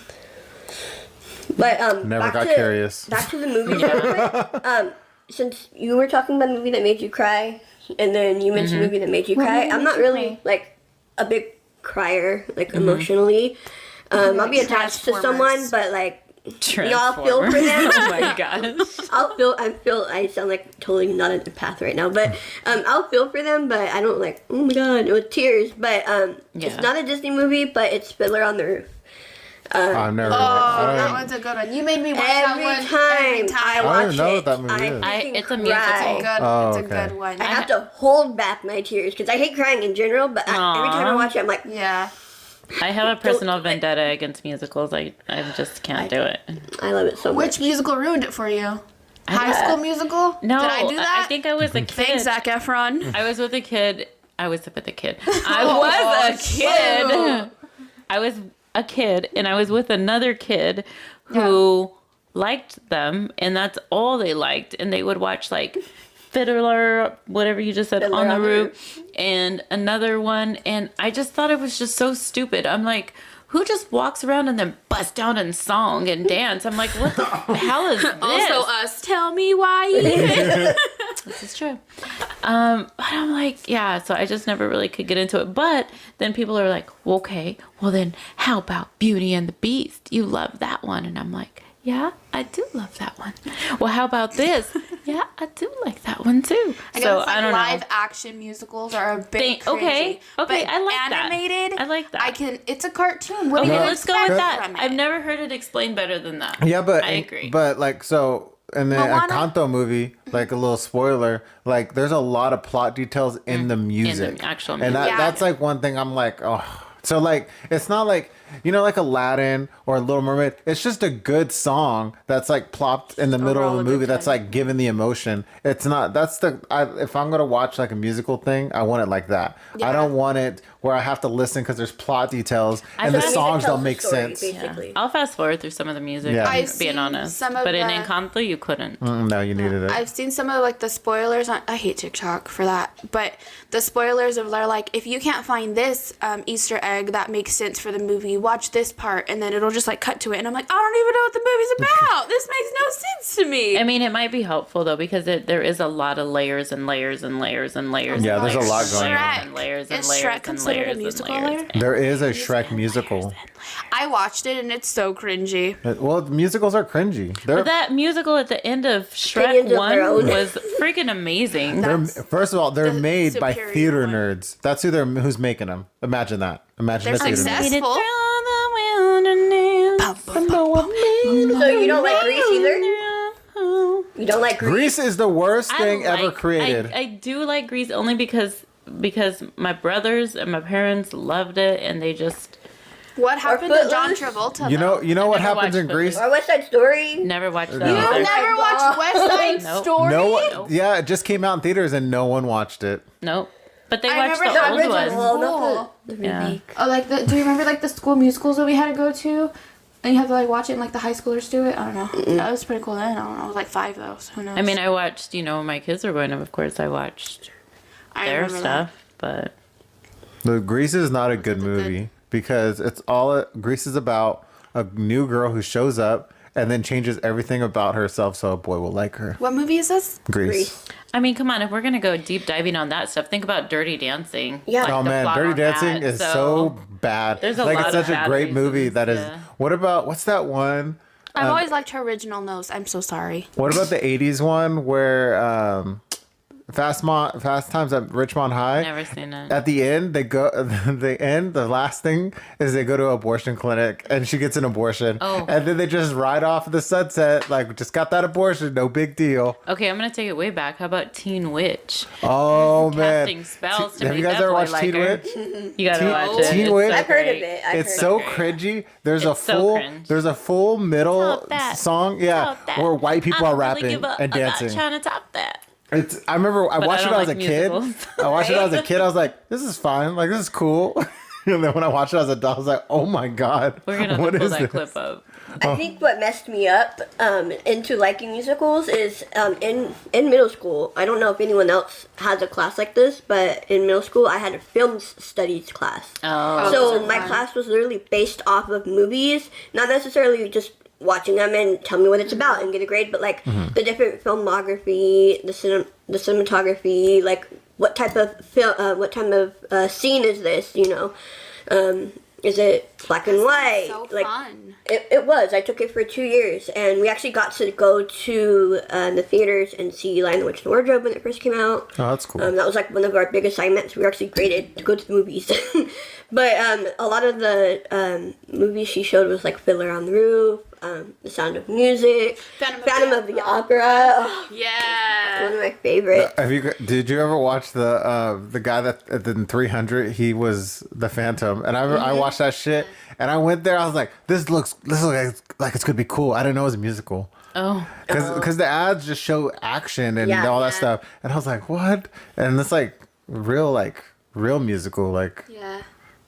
Speaker 3: But
Speaker 1: Never
Speaker 3: back
Speaker 1: got
Speaker 3: to,
Speaker 1: curious.
Speaker 3: Back to the movie. Real quick. Since you were talking about a movie that made you cry, and then you mentioned a movie that made you cry, I'm not really like a big crier, like emotionally. I'll be attached to someone,
Speaker 4: Transformers.
Speaker 3: but like I'll feel for them.
Speaker 2: Oh my gosh.
Speaker 3: I sound like totally not an empath right now, but I'll feel for them, but I don't like, oh my god, with tears. But it's not a Disney movie, but it's Fiddler on the Roof.
Speaker 1: I've never
Speaker 4: Oh,
Speaker 1: watched
Speaker 4: that
Speaker 1: it.
Speaker 4: one's a good one. You made me watch
Speaker 3: Every
Speaker 4: that one
Speaker 3: time I
Speaker 1: I
Speaker 3: watch
Speaker 1: don't even know
Speaker 3: it,
Speaker 1: what that movie is.
Speaker 2: It's a
Speaker 3: cry.
Speaker 2: musical.
Speaker 1: Oh,
Speaker 4: It's a
Speaker 1: okay.
Speaker 4: good one.
Speaker 3: I have to hold back my tears because I hate crying in general, but every time I watch it, I'm like,
Speaker 4: Yeah.
Speaker 2: I have a personal vendetta against musicals. I just can't do it.
Speaker 3: I love it so much.
Speaker 4: Which musical ruined it for you? High School Musical?
Speaker 2: No,
Speaker 4: Did I do that?
Speaker 2: I think I was a kid.
Speaker 4: Thanks, Zac Efron.
Speaker 2: I was with a kid. I was a kid, and I was with another kid who liked them, and that's all they liked. And they would watch like Fiddler, whatever you just said,
Speaker 3: Fiddler
Speaker 2: on the Roof, and another one. And I just thought it was just so stupid. I'm like, who just walks around and then busts down in song and dance? I'm like, what the hell is this?
Speaker 4: Also us. Tell me why.
Speaker 2: This is true. But I'm like, yeah, so I just never really could get into it. But then people are like, well, okay, well then how about Beauty and the Beast? You love that one. And I'm like, yeah, I do love that one. Well, how about this? Yeah, I do like that one too.
Speaker 4: I
Speaker 2: So
Speaker 4: guess like
Speaker 2: I don't
Speaker 4: live
Speaker 2: know.
Speaker 4: action musicals are a bit
Speaker 2: Okay,
Speaker 4: cringy.
Speaker 2: okay,
Speaker 4: But
Speaker 2: I like that.
Speaker 4: animated,
Speaker 2: I like that.
Speaker 4: It's a cartoon. What do
Speaker 2: Okay,
Speaker 4: you
Speaker 2: let's go
Speaker 4: expect
Speaker 2: with that.
Speaker 4: from it?
Speaker 2: I've never heard it explained better than that.
Speaker 1: Yeah, but
Speaker 2: I agree.
Speaker 1: But like so, and then a
Speaker 4: Moana?
Speaker 1: Kanto movie, like a little spoiler, like there's a lot of plot details in the music,
Speaker 2: actual
Speaker 1: and
Speaker 2: music.
Speaker 4: Yeah.
Speaker 1: that's like one thing I'm like, oh. So like it's not like like Aladdin or Little Mermaid. It's just a good song that's like plopped in the middle of
Speaker 4: overall
Speaker 1: the
Speaker 4: a good
Speaker 1: movie. That's
Speaker 4: time.
Speaker 1: like giving the emotion. It's not. That's if I'm gonna watch like a musical thing, I want it like that. I don't want it where I have to listen because there's plot details and the
Speaker 2: thought-
Speaker 1: songs
Speaker 3: Music tells
Speaker 1: don't make
Speaker 3: the story,
Speaker 1: sense.
Speaker 3: basically.
Speaker 2: I'll fast forward through some of the music.
Speaker 1: Yeah.
Speaker 2: I'm
Speaker 4: I've
Speaker 2: being
Speaker 4: seen
Speaker 2: honest.
Speaker 4: some of
Speaker 2: But in
Speaker 4: the-
Speaker 2: Encanto, you couldn't.
Speaker 1: No, you needed it.
Speaker 4: I've seen some of like the spoilers on. I hate TikTok for that, but the spoilers of they're like, if you can't find this Easter egg that makes sense for the movie, watch this part, and then it'll just like cut to it, and I'm like, I don't even know what the movie's about. This makes no sense to me.
Speaker 2: I mean, it might be helpful though because there is a lot of layers and layers and layers and layers.
Speaker 1: Yeah,
Speaker 2: and
Speaker 1: there's a
Speaker 2: layers
Speaker 1: lot
Speaker 2: and
Speaker 1: going
Speaker 2: layers
Speaker 1: on.
Speaker 2: and layers and
Speaker 4: Is
Speaker 2: layers
Speaker 4: Shrek
Speaker 2: and
Speaker 4: considered a
Speaker 2: layers and
Speaker 4: musical
Speaker 2: layers.
Speaker 4: layer?
Speaker 1: There is a Shrek musical.
Speaker 4: I watched it, and it's so cringy.
Speaker 1: Well, musicals are cringy.
Speaker 2: But that musical at the end of Shrek
Speaker 3: Opinions of
Speaker 2: 1
Speaker 3: their own.
Speaker 2: was freaking amazing.
Speaker 1: First of all, they're
Speaker 4: the
Speaker 1: made by
Speaker 4: superior
Speaker 1: theater
Speaker 4: one.
Speaker 1: nerds. That's who's making them. Imagine that. Imagine
Speaker 4: They're
Speaker 1: the theater nerds.
Speaker 4: successful.
Speaker 3: So you don't like Grease either? You don't like Grease?
Speaker 1: Grease is the worst thing
Speaker 2: I
Speaker 1: ever
Speaker 2: like-
Speaker 1: created.
Speaker 2: I do like Grease only because my brothers and my parents loved it and they just
Speaker 4: What happened to John
Speaker 3: Footloose?
Speaker 4: Travolta?
Speaker 1: you know what
Speaker 2: never
Speaker 1: happens in
Speaker 2: watched
Speaker 1: Grease?
Speaker 3: Or West Side Story?
Speaker 2: never watched that.
Speaker 1: No.
Speaker 4: You
Speaker 2: either.
Speaker 4: never watched West Side
Speaker 2: Nope.
Speaker 4: Story?
Speaker 1: No one. Yeah, it just came out in theaters and no one watched it.
Speaker 2: Nope. But they
Speaker 4: I
Speaker 2: watched
Speaker 4: remember
Speaker 2: the
Speaker 4: the
Speaker 2: old
Speaker 4: original.
Speaker 2: ones.
Speaker 3: Well, not the
Speaker 2: Yeah.
Speaker 3: remake.
Speaker 4: Oh, like do you remember like the school musicals that we had to go to? And you have to like watch it and like the high schoolers do it? I don't know. That was pretty cool then. I don't know. I was like 5 though, so who knows?
Speaker 2: I mean, I watched, my kids were going up, of course, I watched
Speaker 4: I
Speaker 2: their
Speaker 4: remember
Speaker 2: stuff, but
Speaker 1: The Grease is not a good movie because Grease is about a new girl who shows up and then changes everything about herself so a boy will like her.
Speaker 4: that. What movie is this?
Speaker 1: Grease.
Speaker 3: Grease.
Speaker 2: I mean, come on, if we're going to go deep diving on that stuff, think about Dirty Dancing.
Speaker 3: Yeah.
Speaker 2: Like,
Speaker 1: Oh
Speaker 2: the
Speaker 1: man,
Speaker 2: plot
Speaker 1: Dirty
Speaker 2: on
Speaker 1: Dancing
Speaker 2: that,
Speaker 1: is so bad.
Speaker 2: There's a
Speaker 1: like
Speaker 2: lot
Speaker 1: it's
Speaker 2: of
Speaker 1: such a
Speaker 2: bad
Speaker 1: great movie
Speaker 2: reasons,
Speaker 1: that is.
Speaker 2: yeah.
Speaker 1: What's that one?
Speaker 4: I've always liked her original nose. I'm so sorry.
Speaker 1: What about the 80s one where Fast Times at Richmond High?
Speaker 2: Never seen it.
Speaker 1: At the end, the last thing is they go to an abortion clinic and she gets an abortion.
Speaker 2: Oh.
Speaker 1: And then they just ride off the sunset, like, just got that abortion, no big deal.
Speaker 2: Okay, I'm going to take it way back. How about Teen Witch?
Speaker 1: Oh, man.
Speaker 2: Casting spells to
Speaker 1: Have you
Speaker 2: make
Speaker 1: guys
Speaker 2: that
Speaker 1: ever
Speaker 2: boy
Speaker 1: watched
Speaker 2: like
Speaker 1: Teen
Speaker 2: her.
Speaker 1: Witch?
Speaker 2: You got to
Speaker 1: Teen-
Speaker 2: watch it.
Speaker 1: Teen
Speaker 2: It's
Speaker 1: Witch?
Speaker 2: so
Speaker 3: I've heard of
Speaker 2: great.
Speaker 3: it. I've
Speaker 1: It's
Speaker 3: heard
Speaker 1: so
Speaker 3: of it.
Speaker 1: cringy. There's
Speaker 2: It's so cringe.
Speaker 1: there's a full middle
Speaker 2: Top that.
Speaker 1: song, yeah,
Speaker 2: Top that.
Speaker 1: where white people
Speaker 2: I
Speaker 1: are
Speaker 2: don't really
Speaker 1: rapping
Speaker 2: give up
Speaker 1: and
Speaker 2: about
Speaker 1: dancing.
Speaker 2: trying to top that.
Speaker 1: I remember I
Speaker 2: But
Speaker 1: watched
Speaker 2: I
Speaker 1: it
Speaker 2: don't
Speaker 1: when I was a
Speaker 2: like
Speaker 1: kid.
Speaker 2: musicals.
Speaker 1: I watched it when I was a kid. I was like, this is fine. Like, this is cool. And then when I watched it as an adult, I was like, oh my God.
Speaker 2: We're going to
Speaker 1: what
Speaker 2: pull
Speaker 1: is
Speaker 2: that
Speaker 1: this?
Speaker 2: clip up.
Speaker 3: I think what messed me up into liking musicals is in middle school. I don't know if anyone else has a class like this, but in middle school I had a film studies class.
Speaker 2: Oh.
Speaker 3: So
Speaker 4: those are
Speaker 3: my
Speaker 4: fun.
Speaker 3: class was literally based off of movies, not necessarily just watching them and tell me what it's about and get a grade, but like the different filmography, the cinematography, like what type of film, what type of scene is this, is it black and white?
Speaker 4: So
Speaker 3: like
Speaker 4: fun.
Speaker 3: it was. I took it for 2 years, and we actually got to go to the theaters and see Lion, the Witch, and the Wardrobe when it first came out.
Speaker 1: Oh, that's cool.
Speaker 3: That was like one of our big assignments. We were actually graded to go to the movies. But a lot of the movies she showed was like Fiddler on the Roof, The Sound of Music, Phantom of the Opera. Oh,
Speaker 4: Yeah.
Speaker 3: one of my favorites.
Speaker 1: Did you ever watch the guy that in 300? He was the Phantom, and I watched that shit, and I went there. I was like, this looks like it's gonna be cool. I didn't know it was a musical.
Speaker 2: Oh.
Speaker 1: Because the ads just show action and all that stuff, and I was like, what? And it's like real musical, like
Speaker 4: Yeah.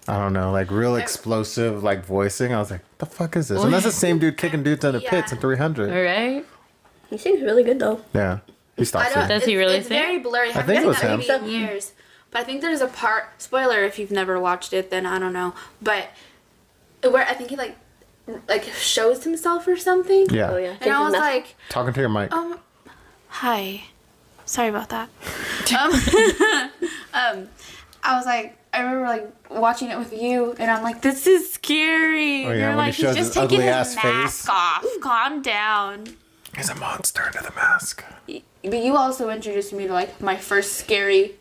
Speaker 1: I don't know, like real explosive like voicing. I was like, the fuck is this? And that's the same dude kicking dudes in the pits in 300.
Speaker 2: All right.
Speaker 3: He sings really good though.
Speaker 1: Yeah, he stopped singing.
Speaker 2: Does he really
Speaker 4: It's
Speaker 2: sing?
Speaker 4: very blurry. I
Speaker 1: think it was
Speaker 4: haven't
Speaker 1: him.
Speaker 4: seen that movie in years. But I think there's a part, spoiler if you've never watched it, then I don't know. But where I think he like shows himself or something.
Speaker 1: Yeah.
Speaker 3: Oh yeah.
Speaker 4: And I was like,
Speaker 1: Talking to your mic.
Speaker 4: hi. Sorry about that. I was like, I remember like watching it with you, and I'm like, this is scary.
Speaker 1: Oh, yeah,
Speaker 4: You're
Speaker 1: when
Speaker 4: like,
Speaker 1: he shows
Speaker 4: he's just
Speaker 1: his
Speaker 4: taking
Speaker 1: ugly
Speaker 4: his
Speaker 1: ass
Speaker 4: mask
Speaker 1: face.
Speaker 4: off. Calm down.
Speaker 1: He's a monster under the mask.
Speaker 4: But you also introduced me to like my first scary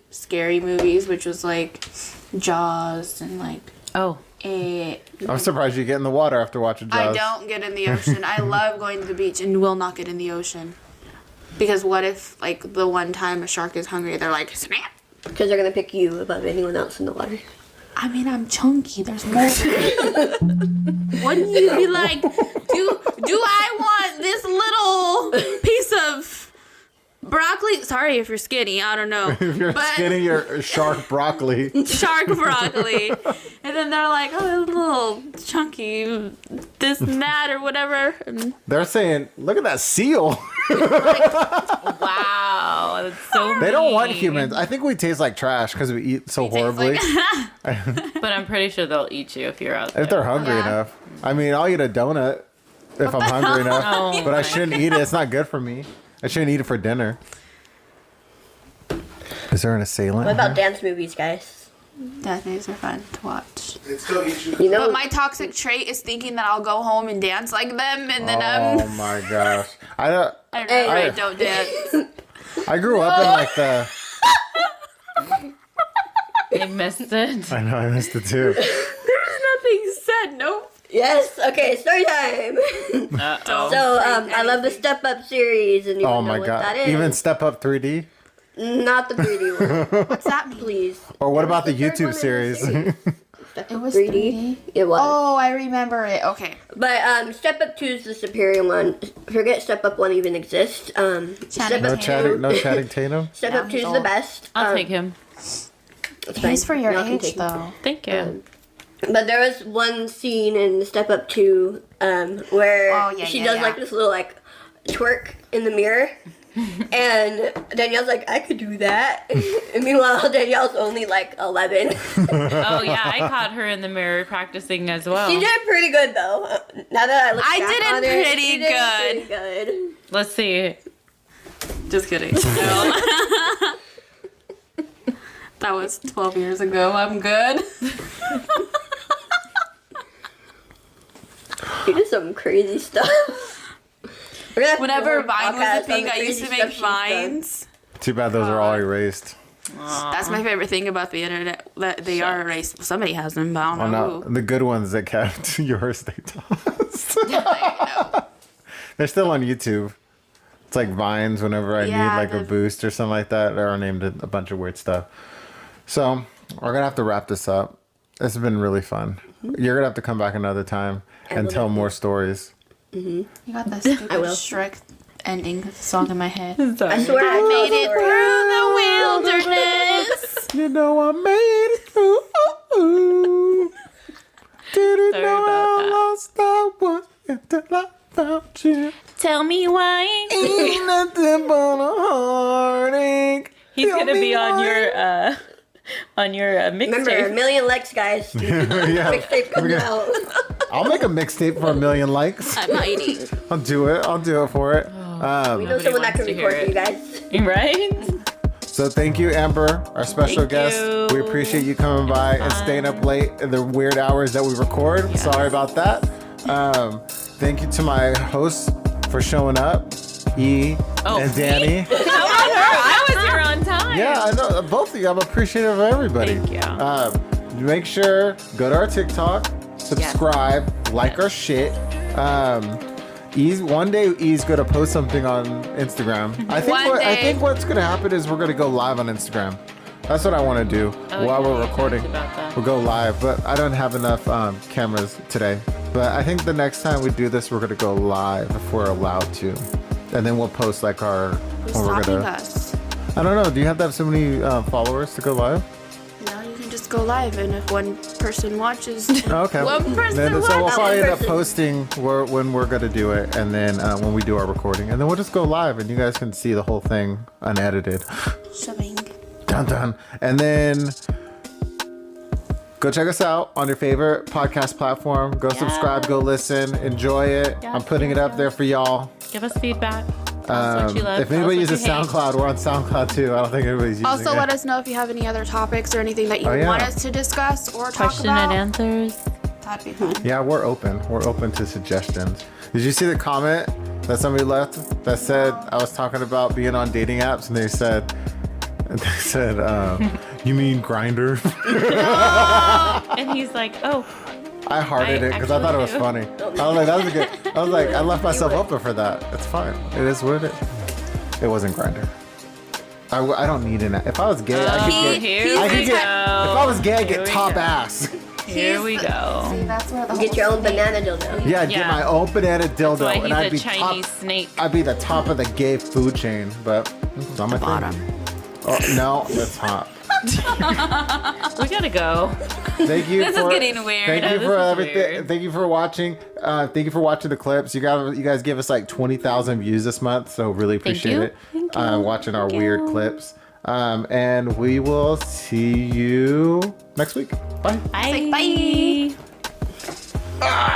Speaker 4: movies, which was like Jaws and like
Speaker 2: Oh.
Speaker 1: I'm surprised you get in the water after watching Jaws.
Speaker 4: I don't get in the ocean. I love going to the beach and will not get in the ocean. Because what if like the one time a shark is hungry, they're like, snap.
Speaker 3: Because they're gonna pick you above anyone else in the water.
Speaker 4: I mean, I'm chunky. There's more. Wouldn't you be like, do I want this little piece of broccoli? Sorry if you're skinny. I don't know.
Speaker 1: If you're skinny, you're shark broccoli.
Speaker 4: Shark broccoli. And then they're like, oh, a little chunky, this and that or whatever. And
Speaker 1: They're saying, look at that seal.
Speaker 2: Wow. That's so
Speaker 1: They don't want
Speaker 2: mean.
Speaker 1: humans. I think we taste like trash because we eat so horribly.
Speaker 2: But I'm pretty sure they'll eat you if you're out there.
Speaker 1: If they're hungry
Speaker 4: Yeah.
Speaker 1: enough. I mean, I'll eat a donut if I'm hungry enough.
Speaker 2: Oh
Speaker 1: But I shouldn't eat it. It's not good for me. I shouldn't eat it for dinner. Is there an assailant?
Speaker 3: What about dance movies, guys?
Speaker 4: dance movies are fun to watch.
Speaker 3: You know,
Speaker 4: But my toxic trait is thinking that I'll go home and dance like them, and then
Speaker 1: Oh my gosh. I don't
Speaker 4: I really don't dance.
Speaker 1: I grew up in like the
Speaker 2: They missed it.
Speaker 1: I know I missed it too.
Speaker 4: There's nothing said. Nope.
Speaker 3: yes. Okay, story time.
Speaker 2: Uh-oh.
Speaker 3: So, I love the Step Up series, and you
Speaker 1: Oh
Speaker 3: know
Speaker 1: my
Speaker 3: what
Speaker 1: god.
Speaker 3: that is.
Speaker 1: Even Step Up 3D?
Speaker 3: Not the 3D one,
Speaker 4: What's that mean?
Speaker 3: please.
Speaker 1: Or what about the
Speaker 3: third one
Speaker 1: YouTube
Speaker 3: in the
Speaker 1: series?
Speaker 3: series.
Speaker 4: It was
Speaker 3: 3D. It was.
Speaker 4: Oh, I remember it. Okay.
Speaker 3: But Step Up 2 is the superior one. Forget Step Up 1 even exists. Step
Speaker 1: No
Speaker 3: Up 2.
Speaker 1: chatting Tatum?
Speaker 3: Step
Speaker 4: Yeah,
Speaker 3: Up 2
Speaker 4: he's
Speaker 3: is
Speaker 4: old.
Speaker 3: the best.
Speaker 2: I'll take him.
Speaker 3: It's fine.
Speaker 4: He's for your
Speaker 3: Y'all can
Speaker 4: age,
Speaker 3: take him.
Speaker 4: though.
Speaker 2: Thank you.
Speaker 3: But there was one scene in Step Up 2 where
Speaker 4: Oh, yeah,
Speaker 3: she
Speaker 4: yeah,
Speaker 3: does
Speaker 4: yeah.
Speaker 3: like this little like twerk in the mirror. And Danielle's like, I could do that. And meanwhile, Danielle's only like 11.
Speaker 2: Oh yeah, I caught her in the mirror practicing as well.
Speaker 3: She did pretty good though. Now that I look
Speaker 4: I
Speaker 3: back
Speaker 4: did it
Speaker 3: on it,
Speaker 4: pretty
Speaker 3: she did pretty good.
Speaker 2: Let's see. Just kidding.
Speaker 4: That was 12 years ago. I'm good.
Speaker 3: She did some crazy stuff. We're gonna have to do
Speaker 4: Whenever
Speaker 3: a
Speaker 4: Vine was
Speaker 3: podcast
Speaker 4: a
Speaker 3: on
Speaker 4: thing,
Speaker 3: the
Speaker 4: I used to
Speaker 3: crazy
Speaker 4: make
Speaker 3: stuff she's done.
Speaker 4: vines.
Speaker 1: Too bad those are all erased.
Speaker 4: That's my favorite thing about the internet. That they are erased. Somebody has them, but I
Speaker 1: Oh
Speaker 4: don't
Speaker 1: no,
Speaker 4: know who.
Speaker 1: the good ones that kept yours they tossed.
Speaker 4: I know.
Speaker 1: They're still on YouTube. It's like Vines whenever I
Speaker 4: Yeah,
Speaker 1: need like a
Speaker 4: the-
Speaker 1: boost or something like that. Or I named it a bunch of weird stuff. So we're gonna have to wrap this up. It's been really fun. You're gonna have to come back another time and
Speaker 3: will
Speaker 1: tell
Speaker 3: have
Speaker 1: more stories.
Speaker 4: You got that stupid
Speaker 3: I will.
Speaker 4: Shrek ending song in my head.
Speaker 3: I swear
Speaker 4: I made it through the wilderness.
Speaker 1: You know I made it through. Didn't
Speaker 2: Sorry
Speaker 1: know
Speaker 2: about
Speaker 1: how
Speaker 2: that.
Speaker 1: lost I was until I found you.
Speaker 2: Tell me why.
Speaker 1: Ain't nothing but a heartache.
Speaker 2: He's
Speaker 1: Tell
Speaker 2: gonna
Speaker 1: me
Speaker 2: be on
Speaker 1: why.
Speaker 2: your
Speaker 3: Remember, a
Speaker 2: mixtape.
Speaker 3: million likes, guys.
Speaker 1: Yeah.
Speaker 3: Mixtape comes out.
Speaker 1: I'll make a mixtape for 1 million likes.
Speaker 4: I'm hiding.
Speaker 1: I'll do it for it.
Speaker 3: We know
Speaker 2: Nobody
Speaker 3: someone that
Speaker 2: wants
Speaker 3: can
Speaker 2: to
Speaker 3: record
Speaker 2: hear
Speaker 3: for you
Speaker 2: it.
Speaker 3: guys.
Speaker 2: Right?
Speaker 1: So So thank you, Amber, our special
Speaker 2: Thank
Speaker 1: guest.
Speaker 2: you.
Speaker 1: We appreciate you coming by and staying up late in the weird hours that we record.
Speaker 2: Yes.
Speaker 1: Sorry about that. Thank you to my hosts for showing up, E and Danny.
Speaker 2: I was here on time.
Speaker 1: Yeah, I know. Both of you. I'm appreciative of everybody.
Speaker 2: Thank you.
Speaker 1: Make sure, go to our TikTok, subscribe, like our shit. One day E's gonna post something on Instagram. I think what's gonna happen is we're gonna go live on Instagram. That's what I want to do while we're recording. We'll go live, but I don't have enough cameras today. But I think the next time we do this, we're gonna go live if we're allowed to, and then we'll post like our.
Speaker 4: Who's
Speaker 1: when we're
Speaker 4: stopping
Speaker 1: gonna.
Speaker 4: us?
Speaker 1: I don't know. Do you have to have so many followers to go live?
Speaker 4: No, you can just go live, and if one person watches,
Speaker 1: Okay.
Speaker 2: One person
Speaker 1: So we'll
Speaker 3: watch.
Speaker 1: probably end up
Speaker 3: One person.
Speaker 1: posting when we're gonna do it, and then when we do our recording, and then we'll just go live, and you guys can see the whole thing unedited.
Speaker 4: shoving.
Speaker 1: Dun dun. And then go check us out on your favorite podcast platform. Go subscribe. Go listen. Enjoy it.
Speaker 2: Yeah.
Speaker 1: I'm putting it up there for y'all.
Speaker 2: Give us feedback. Tell us what you love.
Speaker 1: If anybody
Speaker 2: Tell us
Speaker 1: uses
Speaker 2: what you hate.
Speaker 1: SoundCloud, we're on SoundCloud too. I don't think anybody's using
Speaker 4: Also,
Speaker 1: it.
Speaker 4: let us know if you have any other topics or anything that you
Speaker 1: Oh, yeah.
Speaker 4: want us to discuss or talk
Speaker 2: Question
Speaker 4: about.
Speaker 2: and answers.
Speaker 4: That'd be fun.
Speaker 1: Yeah, we're open. We're open to suggestions. Did you see the comment that somebody left that said I was talking about being on dating apps, and they said, you mean Grinder?
Speaker 2: And he's like, oh,
Speaker 1: I hearted
Speaker 2: I
Speaker 1: it because I thought it was
Speaker 2: actually
Speaker 1: funny. I was like, that was a good. I was like, I left myself open for that. It's fine. It is what it is. It wasn't Grinder. I don't need an. If I was gay, I could get.
Speaker 2: here
Speaker 1: I could
Speaker 2: we
Speaker 1: get. If
Speaker 2: go.
Speaker 1: I was gay, I'd
Speaker 2: Here
Speaker 1: get
Speaker 2: we
Speaker 1: top
Speaker 2: go.
Speaker 1: ass.
Speaker 2: Here we go.
Speaker 4: See, that's where the
Speaker 3: Get
Speaker 4: whole
Speaker 3: your own
Speaker 4: snake-
Speaker 3: banana dildo.
Speaker 1: Yeah, I'd get
Speaker 2: Yeah.
Speaker 1: my own banana dildo,
Speaker 2: That's why
Speaker 1: and
Speaker 2: he's
Speaker 1: I'd
Speaker 2: a
Speaker 1: be
Speaker 2: Chinese
Speaker 1: top.
Speaker 2: snake.
Speaker 1: I'd be the top of the gay food chain, but it's not my
Speaker 4: Bottom.
Speaker 1: thing. Oh no, that's hot.
Speaker 2: We gotta go.
Speaker 1: Thank you.
Speaker 2: This is
Speaker 1: for,
Speaker 2: getting weird.
Speaker 1: Thank you
Speaker 2: This
Speaker 1: for
Speaker 2: is
Speaker 1: everything.
Speaker 2: weird.
Speaker 1: Thank you for watching. Thank you for watching the clips. You guys give us like 20,000 views this month, so really appreciate
Speaker 2: you.
Speaker 1: it.
Speaker 2: Thank you.
Speaker 1: Watching our
Speaker 2: Thank
Speaker 1: weird
Speaker 2: you.
Speaker 1: clips. And we will see you next week. Bye.
Speaker 2: Bye.
Speaker 4: Bye.